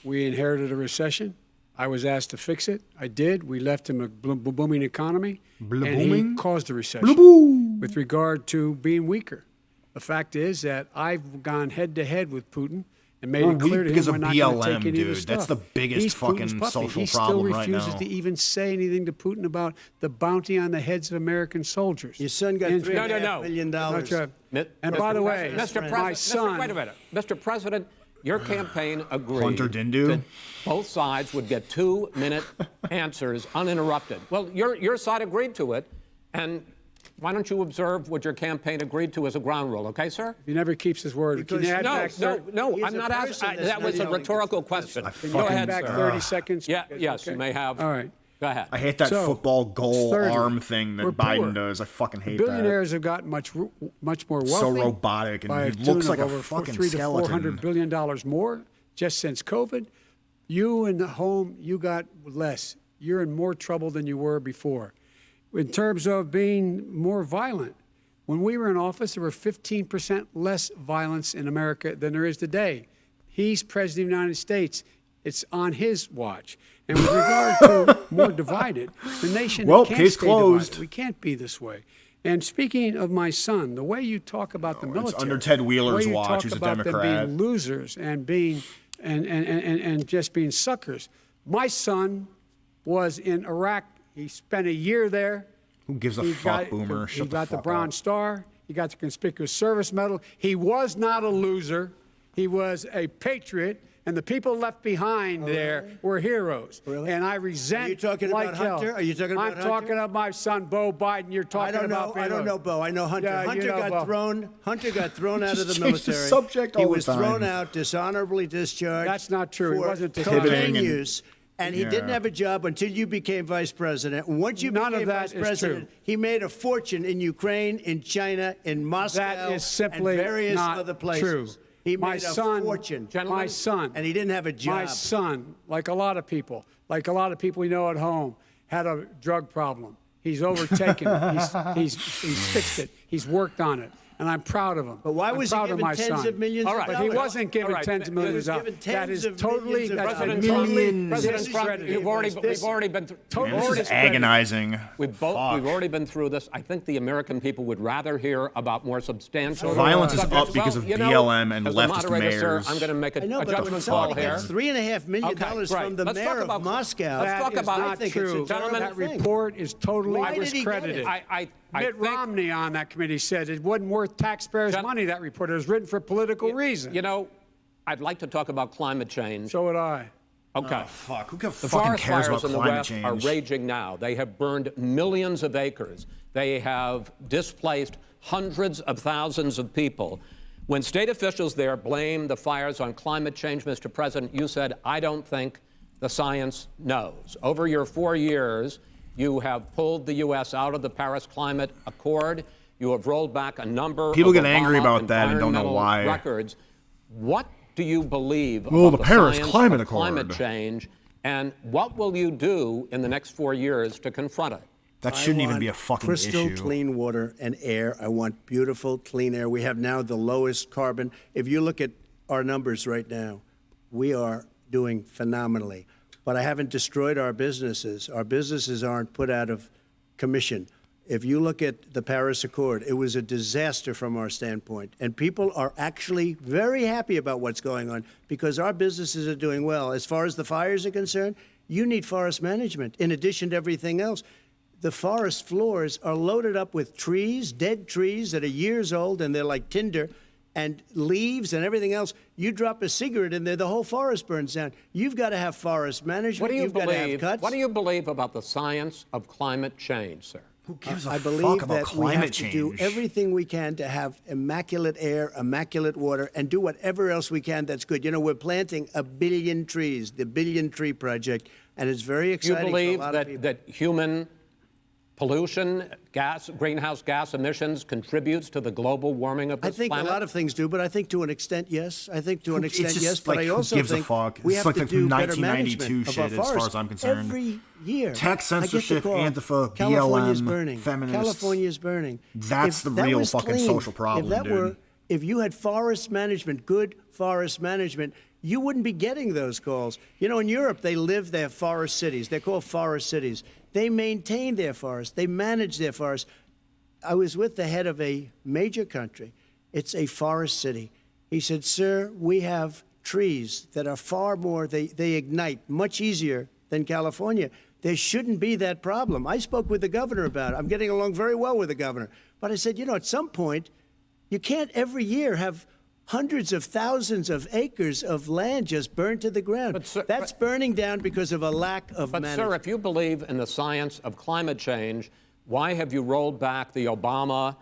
we inherited a recession. I was asked to fix it. I did. We left him a booming economy, and he booming? caused the recession. With regard to being weaker, the fact is that I've gone head to head with Putin and made it clear to him because we're of not going to BLM, take any of his dude. That's stuff. the biggest He's fucking Putin's puppy. social he problem right still refuses now. to even say anything to Putin about the bounty on the heads of American soldiers. Your son got And- $3.5 million. That's right. Mi- And Mr. by the way, President, my son. wait a minute. Mr. President, your campaign agreed Hunter Dindu? that both sides would get 2-minute answers uninterrupted. Well, your side agreed to it, and why don't you observe what your campaign agreed to as a ground rule, okay, sir? He never keeps his word. Can you add back No, He's I'm a not person asking. that's That was a not rhetorical question. Can Go you ahead, add back sir. 30 seconds? Yeah, yes, Okay. you may have. All right. Go ahead. I hate that So, football goal 30. arm thing that We're Biden poor. does. I fucking hate Billionaires have gotten much more wealthy. So robotic, and by he a tune looks of like a over fucking $300 to skeleton. $400 billion more just since COVID. You in the home, you got less. You're in more trouble than you were before. In terms of being more violent, when we were in office, there were 15% less violence in America than there is today. He's president of the United States. It's on his watch. And with regard to more divided, the nation Well, can't case stay closed. divided. We can't be this way. And speaking of my son, the way you talk about the military, under Ted Wheeler's the way you watch, talk who's a about them Democrat. being losers and being and just being suckers. My son was in Iraq. He spent a year there. Who gives a He fuck, got, Boomer? He Shut the got the fuck Bronze up. Star. He got the Conspicuous Service Medal. He was not a loser. He was a patriot. And the people left behind there were heroes. Really? And I resent Are you talking like about hell. Hunter? Are you talking about I'm Hunter? talking about my son, Bo Biden. You're talking about I don't know, Bo. I know Hunter. Yeah, you Hunter know got Bo. thrown. Hunter got thrown out of the Just change the military. subject He all the was thrown time. out, dishonorably discharged. That's not true. He For wasn't cocaine Pivoting and- use. And he didn't Yeah. have a job until you became vice president. And once you None of became that vice is president, true. he made a fortune in Ukraine, in China, in Moscow, That is simply and various not other places. true. He My made a son, fortune. my son, And he didn't have a job. My son, like a lot of people we know at home, had a drug problem. He's overtaken it. He's fixed it. He's worked on it. And I'm proud of him. But why was he I'm proud of given my tens son. of millions All of right. But dollars? he wasn't given All right. tens of millions of He was dollars. given That is tens of totally, millions of that's dollars. been totally Millions. President Trump, discredited. we've already been through. Totally Man, this is discredited. agonizing. We've Fuck. already been through this. I think the American people would rather hear about more substantial. Violence is subjects. up because of you know, BLM and as the leftist moderator, mayors. Sir, I'm going to make I know, a but judgment somebody call here. gets $3.5 million Okay, from right. the Let's mayor talk about of Moscow. Let's talk That is about not I think true. it's a terrible That thing. report is totally Why did he get discredited. it? I Mitt think- Romney on that committee said it wasn't worth taxpayers' money, that report. It was written for political reasons. You know, I'd like to talk about climate change. So would I. Okay. Fuck, who The fucking forest cares fires about in the climate West change? are raging now. They have burned millions of acres. They have displaced hundreds of thousands of people. When state officials there blame the fires on climate change, Mr. President, you said, I don't think the science knows. Over your 4 years, you have pulled the U.S. out of the Paris Climate Accord. You have rolled back a number People of get angry Obama about that and don't know environmental why. records. What do you believe Well, about the Paris science Climate of climate Accord. change, and what will you do in the next 4 years to confront it? That shouldn't I even want be a fucking crystal issue. clean water and air. I want beautiful, clean air. We have now the lowest carbon. If you look at our numbers right now, we are doing phenomenally. But I haven't destroyed our businesses. Our businesses aren't put out of commission. If you look at the Paris Accord, it was a disaster from our standpoint. And people are actually very happy about what's going on because our businesses are doing well. As far as the fires are concerned, you need forest management in addition to everything else. The forest floors are loaded up with trees, dead trees that are years old, and they're like tinder, and leaves and everything else. You drop a cigarette in there, the whole forest burns down. You've got to have forest management. What do you You've got to have believe? cuts. What do you believe about the science of climate change, sir? Who gives a I fuck believe about that we climate have to change? do everything we can to have immaculate air, immaculate water, and do whatever else we can that's good. You know, we're planting 1 billion trees, the Billion Tree Project, and it's very Do you exciting believe for a lot of people. that human pollution, greenhouse gas emissions contributes to the global warming of I this think planet? a lot of things do, but I think to an extent, yes. I think to an It's extent, just yes. But like, I who also gives a think fuck? we It's have like to the do better 1992 management of our shit, as far forests. as I'm concerned. Every year, Tech I get the censorship, call, Antifa, California's BLM, burning. feminists. California's burning. That's If the that real was fucking clean, social problem, if that dude. were, if you had forest management, good forest management, you wouldn't be getting those calls. You know, in Europe, they have forest cities. They're called forest cities. They maintain their forests. They manage their forests. I was with the head of a major country. It's a forest city. He said, sir, we have trees that are far more, they ignite much easier than California. There shouldn't be that problem. I spoke with the governor about it. I'm getting along very well with the governor. But I said, you know, at some point, you can't every year have hundreds of thousands of acres of land just burned to the ground. But, sir, That's burning down because of a lack of But, management. sir, if you believe in the science of climate change, why have you rolled back the Obama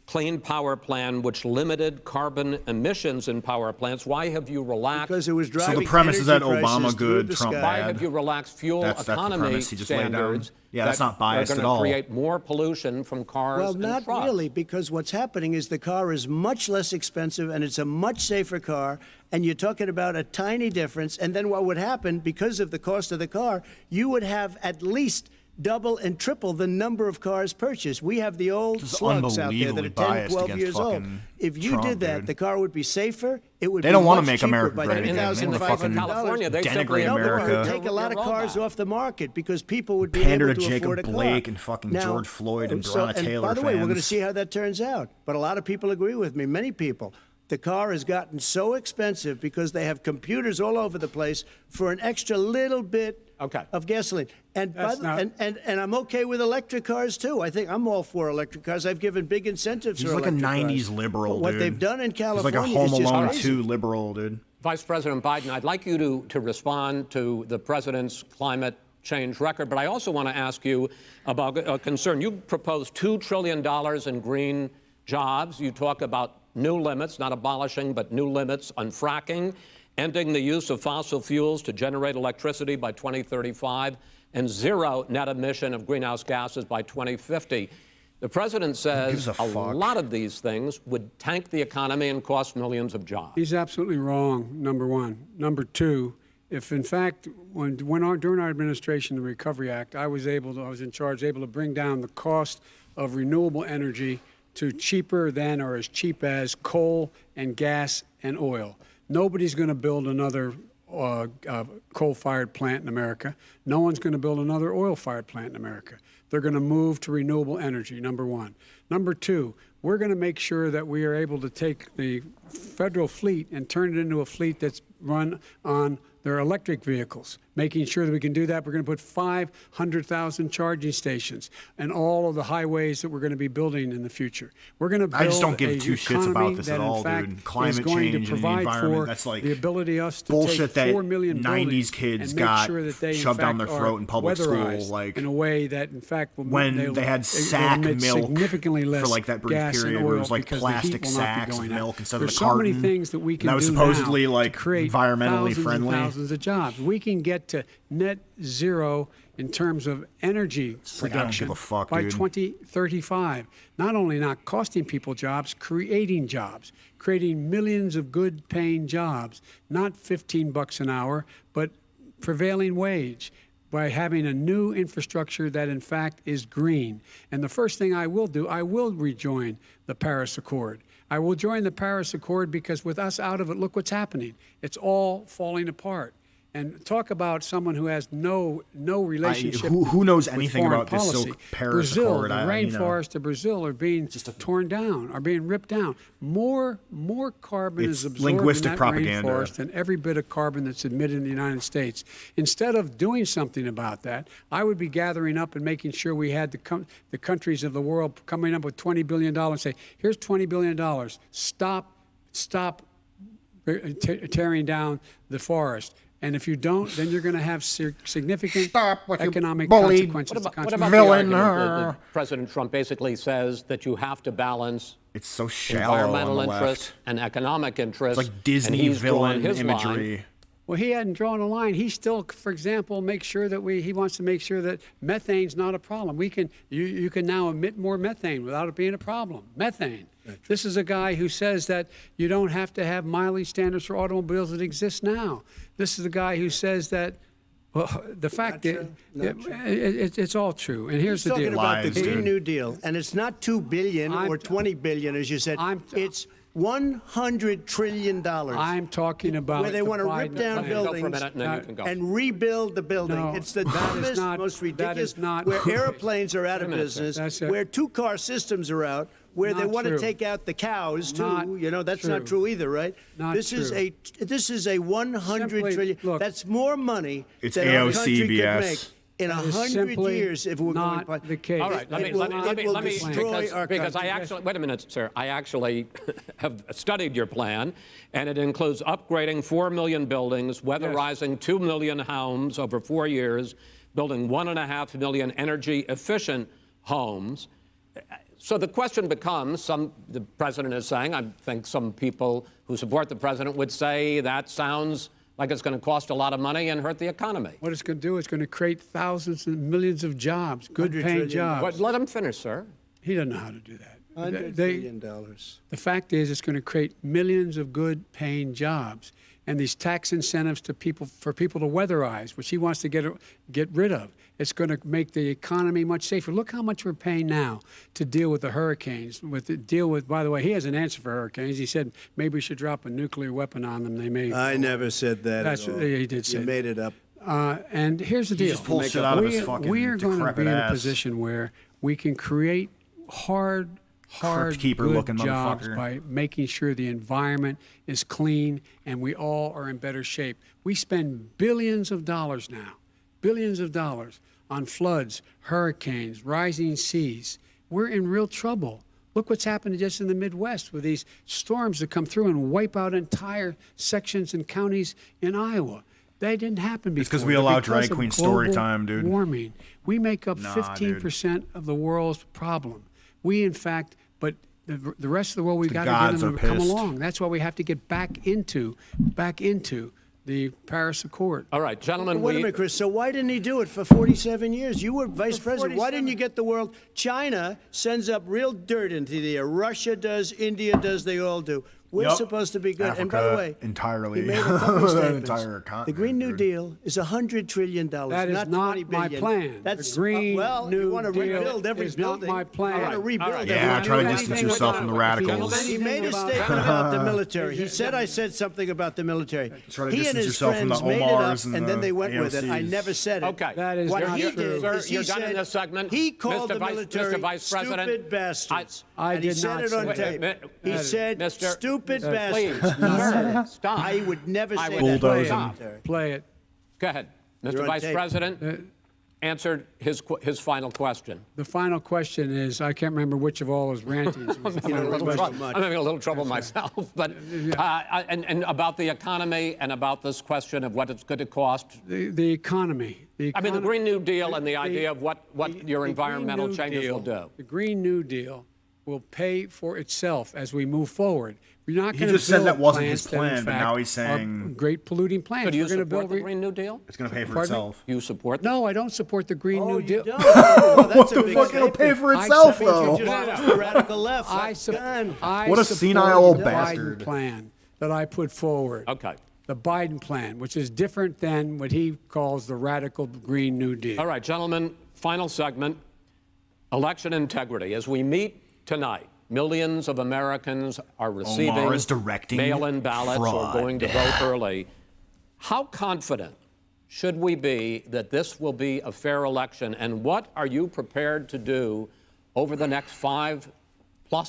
Clean Power Plan, which limited carbon emissions in power plants? Why have you relaxed? Because it was So driving the premise is that energy Obama prices through good, the Trump sky. Why bad. have you relaxed fuel That's the economy premise he just laid down. standards? Yeah, that's that not biased are at gonna all. create more pollution from cars Well, and not trucks. really, because what's happening is the car is much less expensive and it's a much safer car, and you're talking about a tiny difference. And then what would happen, because of the cost of the car, you would have at least double and triple the number of cars purchased. We have the old This is slugs out there that are unbelievably 10, biased 12 against years old. fucking If you Trump, did that, dude. the car would be safer. It would They be don't wanna much make cheaper America by great again. They wanna fucking $3,500. California, they denigrate simply No, but it America. would take a lot of You're cars wrong. off the market because people would be Pander able to to Jacob afford a car. Blake and fucking George Floyd and Breonna Taylor by the way, we're going to fans. see how that turns out. But a lot of people agree with me. Many people. The car has gotten so expensive because they have computers all over the place for an extra little bit of gasoline. And, and I'm okay with electric cars, too. I think I'm all for electric cars. I've given big incentives He's for like a electric 90s cars. liberal, But what dude. they've done in He's California like a Home is just Alone crazy. 2 liberal, dude. Vice President Biden, I'd like you to respond to the president's climate change record, but I also want to ask you about a concern. You proposed $2 trillion in green jobs. You talk about new limits, not abolishing, but new limits on fracking, ending the use of fossil fuels to generate electricity by 2035, and zero net emission of greenhouse gases by 2050. The president says gives a fuck? lot of these things would tank the economy and cost millions of jobs. He's absolutely wrong, number one. Number two, if in fact, during our administration, the Recovery Act, I was in charge, able to bring down the cost of renewable energy to cheaper than or as cheap as coal and gas and oil. Nobody's going to build another coal-fired plant in America. No one's going to build another oil-fired plant in America. They're going to move to renewable energy, number one. Number two, we're going to make sure that we are able to take the federal fleet and turn it into a fleet that's run on their electric vehicles. Making sure that we can do that, we're going to put 500,000 charging stations and all of the highways that we're going to be building in the future. We're going to build I just don't give two shits about this that, at all, in fact, dude. Climate is going change to and the provide environment, for that's like the ability us to bullshit take 4 that million 90s kids and make got sure that they, shoved in down fact, their throat in public school, weatherized like in a way that, in fact, will when they had sack emit milk significantly less for like that brief gas and period where it oil was like because the heat plastic will not be sacks of going out. milk instead of There's the so carton. many things that we can that was do supposedly now like to create environmentally thousands friendly. and thousands of jobs. We can get to net zero in terms of energy like, I don't production give a fuck, by dude. 2035. Not only not costing people jobs, creating millions of good-paying jobs, not $15 an hour, but prevailing wage, by having a new infrastructure that in fact is green. And the first thing I will do, I will rejoin the Paris Accord. I will join the Paris Accord because with us out of it, look what's happening. It's all falling apart. And talk about someone who has no relationship. Who knows with anything foreign about this policy. Paris Brazil, Accord? the You know. rainforest of Brazil are being torn down, are being ripped down. More carbon It's is absorbed linguistic in that propaganda. rainforest than every bit of carbon that's emitted in the United States. Instead of doing something about that, I would be gathering up and making sure we had the countries of the world coming up with $20 billion and say, here's $20 billion. Stop tearing down the forest. And if you don't, then you're going to have significant economic consequences. What about the argument that President Trump basically says that you have to balance It's so shallow on environmental the interests left. and economic interests? It's like Disney and he's villain drawing his imagery. line. Well, he hadn't drawn a line. He still, for example, makes sure that he wants to make sure that methane's not a problem. You can now emit more methane without it being a problem. Methane. This is a guy who says that you don't have to have mileage standards for automobiles that exist now. This is the guy who says that, well, the fact that it's all true. And here's the He's deal. talking about the Lies, Green dude. New Deal, and it's not $2 billion or $20 billion, as you said. It's $100 trillion. I'm talking about where they want to rip down Go for a buildings minute and then you can go. and rebuild the building. No, It's the that is dumbest, not- most that ridiculous. is not- Where airplanes are out of minute, sir. business, That's it. where two-car systems are out, where they Not want to true. take out the cows too. Not That's not true. true either, right? Not this is true. this is a 100 Simply, trillion. look, That's more money It's than our AOC country could BS. make in That is 100 simply years if we're not going. the case. All right, let It will destroy our because I country. actually, wait a minute, sir. I actually have studied your plan, and it includes upgrading 4 million buildings, weatherizing 2 million homes over 4 years, building 1.5 million energy-efficient homes. So the question becomes, the president is saying, I think some people who support the president would say that sounds like it's going to cost a lot of money and hurt the economy. What it's going to do is going to create thousands and millions of jobs, $100 good-paying trillion. jobs. But let him finish, sir. He doesn't know how to do that. $100 They- billion. The fact is, it's going to create millions of good-paying jobs, and these tax incentives for people to weatherize, which he wants to get rid of. It's going to make the economy much safer. Look how much we're paying now to deal with the hurricanes. By the way, he has an answer for hurricanes. He said maybe we should drop a nuclear weapon on them. They may. I never said that. That's at all. he did say. You made it up. And here's the deal. just pulls shit out of his fucking we are going to be decrepit in a ass. position where we can create hard Crypt keeper good looking jobs motherfucker. by making sure the environment is clean and we all are in better shape. We spend billions of dollars now, on floods, hurricanes, rising seas. We're in real trouble. Look what's happened just in the Midwest with these storms that come through and wipe out entire sections and counties in Iowa. That didn't happen before. 'cause we allow Because drag of queen story global time, dude. Warming. We make up Nah, 15% of the world's problem. We, in fact, but the rest of the world, we've got to get gods them are to come pissed. along. That's why we have to get back into the Paris Accord. All right, gentlemen. Wait a minute, Chris. So why didn't he do it for 47 years? You were vice president. Why didn't you get the world? China sends up real dirt into the air. Russia does. India does. They all do. We're Yep. supposed to be good. And by Africa the way, entirely. he made a couple of That statements. entire The continent, Green New dude. Deal is $100 trillion. That is not not 20 my billion. plan. That's The Green well, you New want to Deal rebuild every is not building. my plan. I want to All right, rebuild all right. every Yeah, try to building. distance Anything yourself with from the that. radicals. He made a about- statement about the military. He said I said something about the military. Try to He and distance his yourself from friends the made it up, Omars and and then the they went with it. I AOCs. never said it. Okay. That is What not he true. did Sir, is he you're done in said this segment. he called Mr. the Vice- military Mr. Vice President, stupid bastards. I and he did said not it on say tape. that. He said Mr. stupid Please, bastards. stop. I would never I say would that. bulldoze Stop. Play it. Go ahead. Mr. You're on Vice tape. President, answered his final question. The final question is, I can't remember which of all his rantings. was the I'm having, final a little question. trouble, I'm having a little trouble myself. But and about the economy and about this question of what it's going to cost. The economy. I mean, the Green New Deal and the idea of what your the Green environmental New changes Deal- will do. The Green New Deal will pay for itself as we move forward. We're not He going to just said build that wasn't plants his that, in plan, but fact, now he's are saying- great polluting plants. So do you We're going to support build the Green New Deal? It's going to pay for Pardon me? itself. You support? No, I don't support the Green Oh, New you Deal. don't? Oh, that's What a the big fuck? It'll pay statement. for I itself, support though. You just lost the radical left. I What a support senile the bastard. Biden plan that I put forward. Okay. The Biden plan, which is different than what he calls the radical Green New Deal. All right, gentlemen, final segment, election integrity. As we meet tonight, millions of Americans are receiving is directing mail-in ballots fraud. or going to vote early. How confident should we be that this will be a fair election? And what are you prepared to do over the next 5+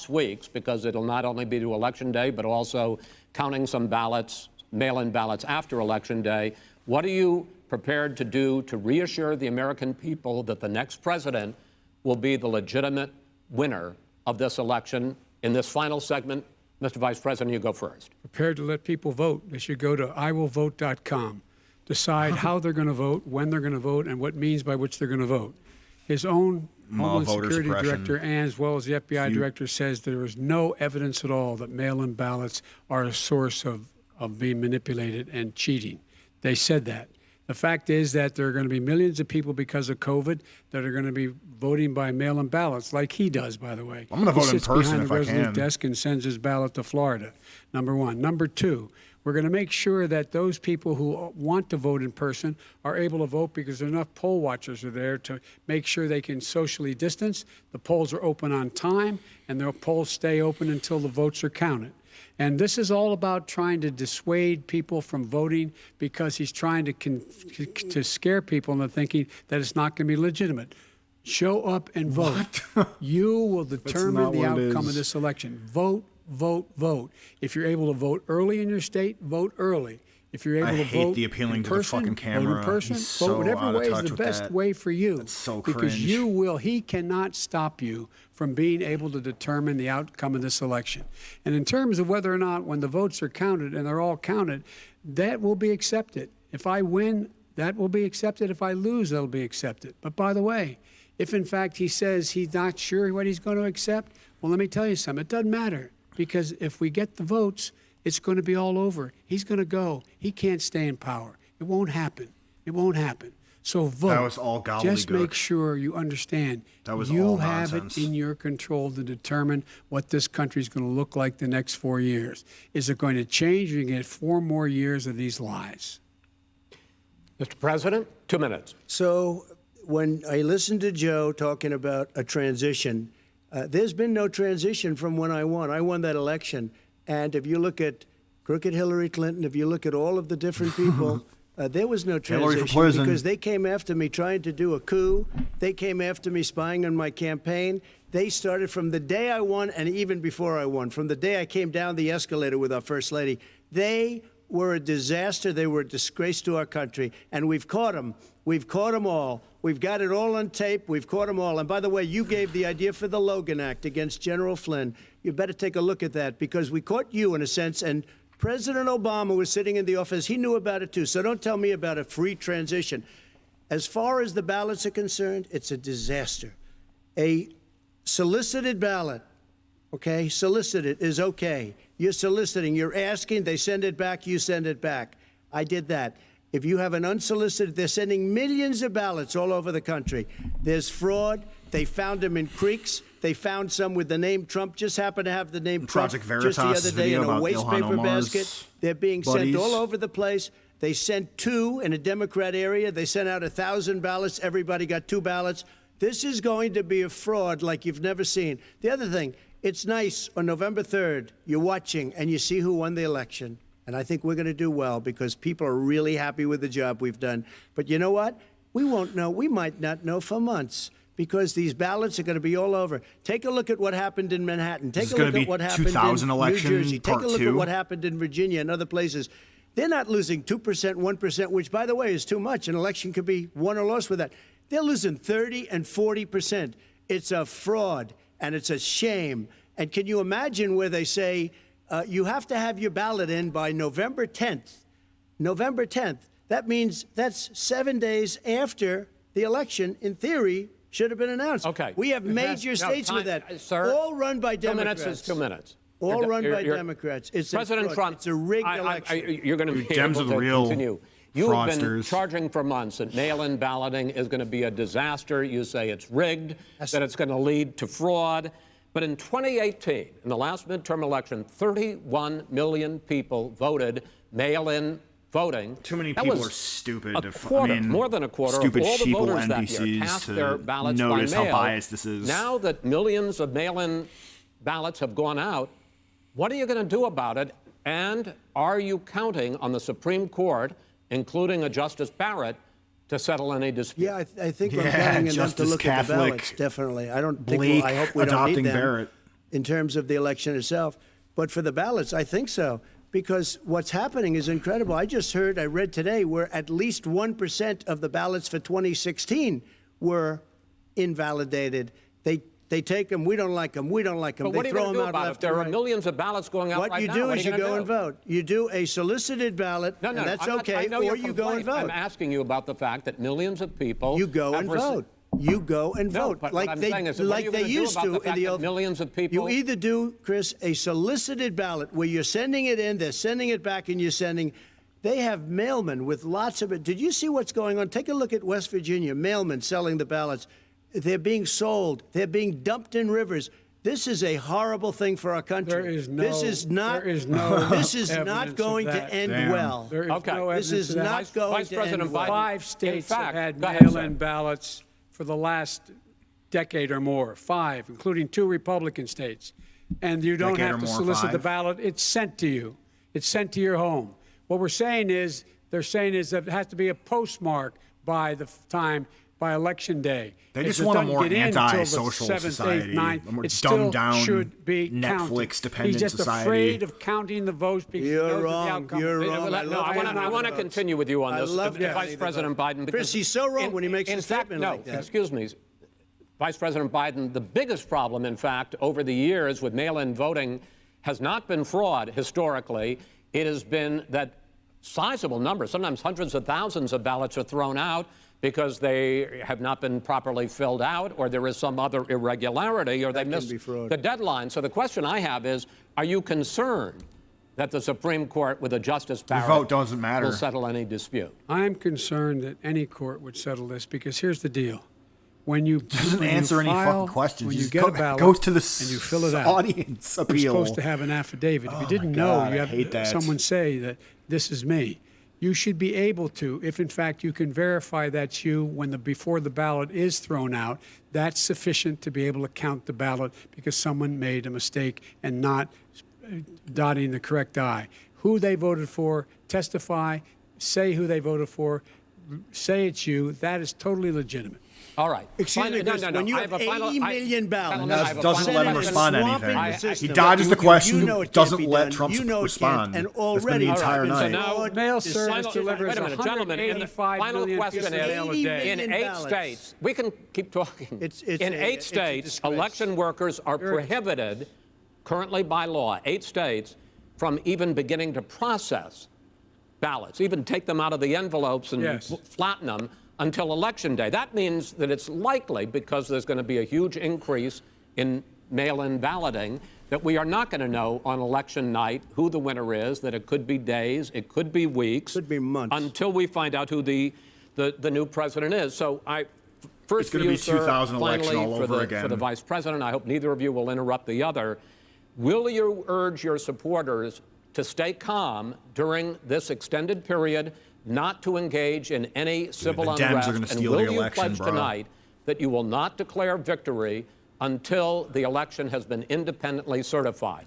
weeks, because it'll not only be to Election Day, but also counting some ballots, mail-in ballots after Election Day. What are you prepared to do to reassure the American people that the next president will be the legitimate winner of this election? In this final segment, Mr. Vice President, you go first. Prepared to let people vote. They should go to iwillvote.com, decide how they're going to vote, when they're going to vote, and what means by which they're going to vote. His own Homeland voter Security suppression. director, and as well as the FBI director, says there is no evidence at all that mail-in ballots are a source of being manipulated and cheating. They said that. The fact is that there are going to be millions of people because of COVID that are going to be voting by mail-in ballots, like he does, by the way. I'm gonna vote in He sits person behind if the I Resolute can. desk and sends his ballot to Florida, number one. Number two, we're going to make sure that those people who want to vote in person are able to vote because enough poll watchers are there to make sure they can socially distance. The polls are open on time, and the polls stay open until the votes are counted. And this is all about trying to dissuade people from voting because he's trying to scare people into thinking that it's not going to be legitimate. Show up and vote. You will determine not the what it outcome of is. this election. Vote, vote, vote. If you're able to vote early in your state, vote early. If you're able I to hate vote the appealing in to the person, fucking vote camera. in person, He's vote so whatever out of way is touch the with best that. way for you. That's so because cringe. he cannot stop you from being able to determine the outcome of this election. And in terms of whether or not when the votes are counted, and they're all counted, that will be accepted. If I win, that will be accepted. If I lose, that'll be accepted. But by the way, if in fact he says he's not sure what he's going to accept, well, let me tell you something. It doesn't matter, because if we get the votes, it's going to be all over. He's going to go. He can't stay in power. It won't happen. It won't happen. So vote. That was all Just gobbledygook. make sure you understand. That was you all have nonsense. it in your control to determine what this country is going to look like the next 4 years. Is it going to change, or you get 4 more years of these lies? Mr. President, 2 minutes. So when I listened to Joe talking about a transition, there's been no transition from when I won. I won that election. And if you look at crooked Hillary Clinton, if you look at all of the different people, there was no Hillary for transition prison. because they came after me trying to do a coup. They came after me spying on my campaign. They started from the day I won and even before I won, from the day I came down the escalator with our First Lady. They were a disaster. They were a disgrace to our country. And we've caught them. We've caught them all. We've got it all on tape. We've caught them all. And by the way, you gave the idea for the Logan Act against General Flynn. You better take a look at that, because we caught you in a sense. And President Obama was sitting in the office. He knew about it too. So don't tell me about a free transition. As far as the ballots are concerned, it's a disaster. A solicited ballot, okay, solicited is okay. You're soliciting, you're asking, they send it back, you send it back. I did that. If you have an unsolicited, they're sending millions of ballots all over the country. There's fraud. They found them in creeks. They found some with the name Trump. Just happened to have the name Project Trump just the Veritas other day video in a about waste Ilhan paper Omar's basket. They're being buddies. sent all over the place. They sent 2 in a Democrat area. They sent out 1,000 ballots. Everybody got 2 ballots. This is going to be a fraud like you've never seen. The other thing, it's nice on November 3rd, you're watching and you see who won the election. And I think we're going to do well because people are really happy with the job we've done. But you know what? We won't know. We might not know for months because these ballots are going to be all over. Take a look at what happened in Manhattan. Take a look at what happened in 2000 election, New Jersey. Take part a look two. at what happened in Virginia and other places. They're not losing 2%, 1%, which, by the way, is too much. An election could be won or lost with that. They're losing 30 and 40%. It's a fraud, and it's a shame. And can you imagine where they say you have to have your ballot in by November 10th? November 10th. That means that's 7 days after the election, in theory, should have been announced. Okay. We have major states with that, sir, all run by 2 Democrats. minutes is 2 minutes. All run by Democrats. It's President a fraud. Trump. It's a rigged election. You're going to be Dems able are the to real continue. You've been fraudsters. charging for months that mail-in balloting is going to be a disaster. You say it's rigged, that it's going to lead to fraud. But in 2018, in the last midterm election, 31 million people voted mail-in voting. Too many That people was are stupid. A quarter, more than a quarter stupid of all the sheeple voters that year NPCs cast to their ballots notice by how mail. biased this is. Now that millions of mail-in ballots have gone out, what are you going to do about it? And are you counting on the Supreme Court, including a Justice Barrett, to settle any dispute? Yeah, I think we're Yeah, counting on them to Justice look at the Catholic ballots, definitely. I don't think, Blake I hope we don't adopting need them Barrett. in terms of the election itself. But for the ballots, I think so. Because what's happening is incredible. I read today, where at least 1% of the ballots for 2016 were invalidated. They take them, we don't like them, we don't like them. But what are They you throw going to them do out about it? left There and are right. millions of ballots going out What right you now. do What is are you go gonna and do? vote. You do a solicited ballot, No, and that's I okay, know or your you go and complaint. vote. I'm asking you about the fact that millions of people You go and vote. You go and No, vote but like what I'm they saying is, what are like you they gonna do used about to the in fact the that old. millions of people? You either do, Chris, a solicited ballot where you're sending it in, they're sending it back, and you're sending. They have mailmen with lots of it. Did you see what's going on? Take a look at West Virginia. Mailmen selling the ballots. They're being sold. They're being dumped in rivers. This is a horrible thing for our country. There is no. This is not. There is no. This is evidence not of going to that. end Damn. well. There is Okay. no This evidence is of that. not going Vice to President end well. Biden- 5 states In fact, have had go ahead, sir. mail-in ballots for the last decade or more. 5, including 2 Republican states. And you don't Decade have or to more, solicit the 5. ballot. It's sent to you. It's sent to your home. What we're saying is, they're saying is that it has to be a postmark by the time, by Election Day. They If just it want a doesn't more get in until the anti-social 7th, 8th, society, 9th, a more it still dumbed-down, should be counted. Netflix-dependent He's just society. afraid of counting the votes because he You're knows wrong. the outcome. You're They- wrong. they- I no, love I counting wanna- I want to votes. continue with you on I this, love counting Vice the President votes. Biden. Because Chris, he's so wrong when he makes in a fact, statement no, like that. excuse me, Vice President Biden, the biggest problem, in fact, over the years with mail-in voting has not been fraud historically. It has been that sizable numbers, sometimes hundreds of thousands of ballots are thrown out because they have not been properly filled out, or there is some other irregularity, or they missed be fraud. the deadline. So the question I have is, are you concerned that the Supreme Court, with a Justice Barrett, vote doesn't matter. will settle any dispute? I'm concerned that any court would settle this because here's the deal. When you Doesn't answer any fucking questions. when He you just get a ballot goes to the and you fill it out, audience you're appeal. supposed to have an affidavit. If you didn't know, God, you I have hate that. someone say that this is me. You should be able to, if in fact you can verify that's you when before the ballot is thrown out, that's sufficient to be able to count the ballot because someone made a mistake and not dotting the correct I. Who they voted for, testify, say who they voted for, say it's you. That is totally legitimate. All right. Excuse me, Chris, when you I have a final- 80 million ballots, I have a doesn't final let him question. respond to swamping anything. the system. He dodges the question, You know it can't doesn't be let done. Trump You know it respond. can't. And That's been already the entire it's been night. So now, Mail This service final- delivers wait a minute, gentlemen. In the 185 final million question pieces of is, mail a 80 day. in million 8 ballots. states, we can keep talking. It's in a- 8 it's a states, disgrace. election workers are prohibited, currently by law, 8 states, from even beginning to process ballots, even take them out of the envelopes and Yes. flatten them until Election Day. That means that it's likely, because there's going to be a huge increase in mail-in balloting, that we are not going to know on election night who the winner is, that it could be days, it could be weeks. Could be months. Until we find out who the new president is. So first It's for gonna you, be sir, 2000 election finally, all for over the, again. for the vice president, I hope neither of you will interrupt the other. Will you urge your supporters to stay calm during this extended period, not to engage in any civil the Dems unrest? are gonna And steal will the you election, pledge bro. tonight that you will not declare victory until the election has been independently certified?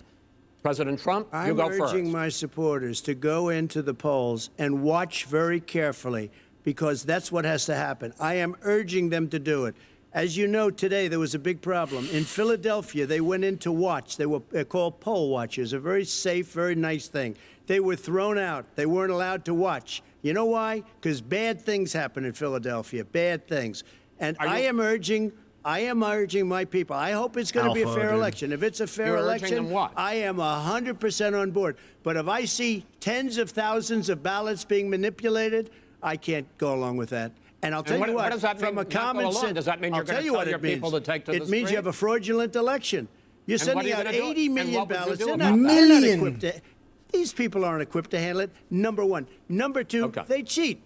President Trump, you I'm go first. urging my supporters to go into the polls and watch very carefully, because that's what has to happen. I am urging them to do it. As you know, today there was a big problem. In Philadelphia, they went in to watch. They're called poll watchers, a very safe, very nice thing. They were thrown out. They weren't allowed to watch. You know why? Because bad things happen in Philadelphia, bad things. And I am urging my people. I hope it's going to be a Alpha, fair dude. election. If it's a fair You're urging election, them what? I am 100% on board. But if I see tens of thousands of ballots being manipulated, I can't go along with that. And I'll tell what- you what, what does that from mean, a not go common along? sense, Does that mean I'll you're gonna tell you tell what your it means. people to take to the It means you street? have a fraudulent election. You're And what sending are you out gonna do? 80 And million what would you ballots. do They're about not, that? they're not equipped to. These people aren't equipped to handle it. Number one. Number two, Okay. they cheat.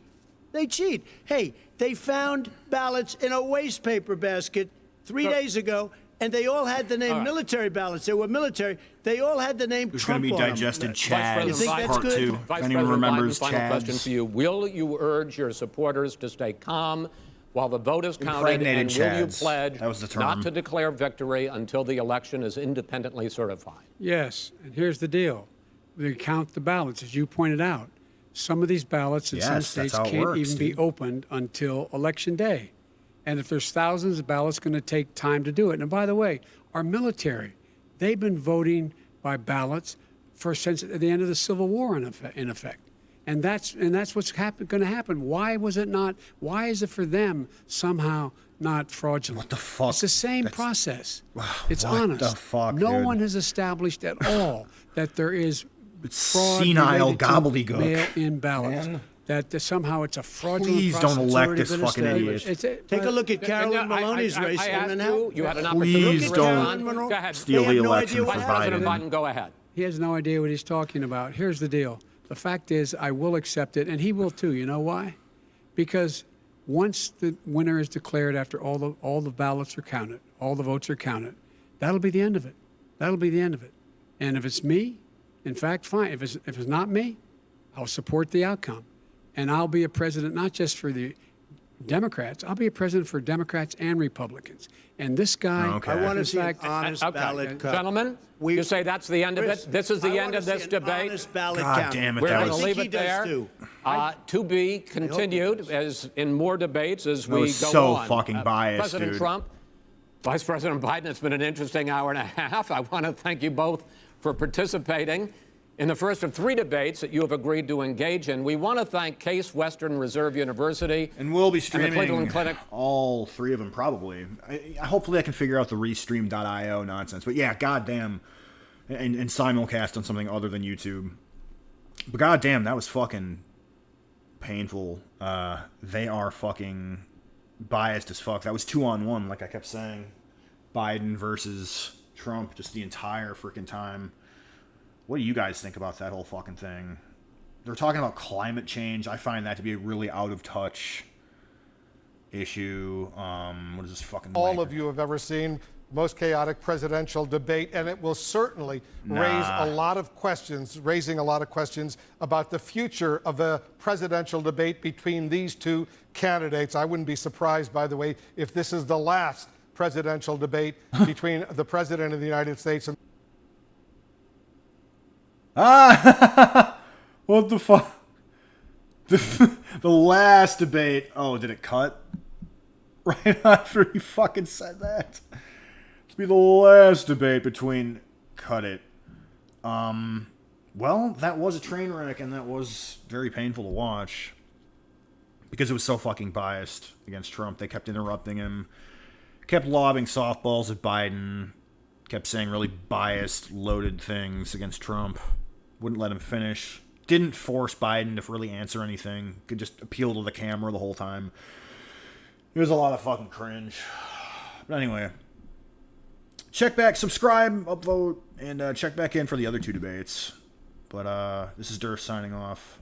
They cheat. Hey, they found ballots in a waste paper basket 3 days ago, and they all had the name right. military ballots. They were military. They all had the name There's going Trump to be on them. digested Vice Chads, President think that's part good? 2. Vice If anyone President remembers Biden, final question Chads. for you. Will you urge your supporters to stay calm while the vote is counted? Impregnated And will you Chads. pledge That was the term. not to declare victory until the election is independently certified? Yes, and here's the deal. They count the ballots, as you pointed out. Some of these ballots in some Yes, that's states how it can't works, even be dude. opened until Election Day. And if there's thousands of ballots, it's going to take time to do it. And by the way, our military, they've been voting by ballots since at the end of the Civil War, in effect. And that's what's going to happen. Why was it not? Why is it for them somehow not fraudulent? What the fuck? It's the same process. It's What honest. the fuck, no dude? one has established at all that there is It's fraud senile related to gobbledygook. mail-in ballots. Man. That somehow it's a fraudulent Please process. don't It's elect already this been fucking established. idiot. Take a look at Carolyn And, Maloney's race I in asked Manhattan. you had an opportunity Please to don't respond. Go ahead. steal They the have no election idea for what Vice President Biden. Biden, go ahead. He has no idea what he's talking about. Here's the deal. The fact is, I will accept it, and he will too. You know why? Because once the winner is declared, after all the ballots are counted, all the votes are counted, that'll be the end of it. That'll be the end of it. And if it's me, in fact, fine. If it's not me, I'll support the outcome, and I'll be a president not just for the Democrats. I'll be a president for Democrats and Republicans. And this guy, Okay. I want to in see an fact, honest Okay, ballot cut. gentlemen, We- you say that's the end of Chris, it? This is the I end wanna of see this an debate? honest ballot God count. damn it, We're that going was- to I leave think it he does there. too. To be continued as in more debates as we was go so on. fucking biased, President dude. Trump, Vice President Biden, it's been an interesting hour and a half. I want to thank you both for participating in the first of 3 debates that you have agreed to engage in. We want to thank Case Western Reserve University And we'll be and the streaming Cleveland Clinic. all 3 of them probably. Hopefully I can figure out the restream.io nonsense. But yeah, goddamn. And simulcast on something other than YouTube. But goddamn, that was fucking painful. They are fucking biased as fuck. That was 2-on-1, like I kept saying. Biden versus Trump just the entire freaking time. What do you guys think about that whole fucking thing? They're talking about climate change. I find that to be a really out of touch issue. What is this fucking all of you have ever seen. Most chaotic presidential debate, and it will certainly raising a lot of questions about the future of a presidential debate between these 2 candidates. I wouldn't be surprised, by the way, if this is the last presidential debate between the president of the United States and What the fuck? The last debate. Oh, did it cut? Right after he fucking said that. To be the last debate between... Cut it. Well, that was a train wreck, and that was very painful to watch. Because it was so fucking biased against Trump. They kept interrupting him. Kept lobbing softballs at Biden. Kept saying really biased, loaded things against Trump. Wouldn't let him finish. Didn't force Biden to really answer anything. Could just appeal to the camera the whole time. It was a lot of fucking cringe. But anyway. Check back, subscribe, upvote, And check back in for the other two debates. But this is Durst signing off.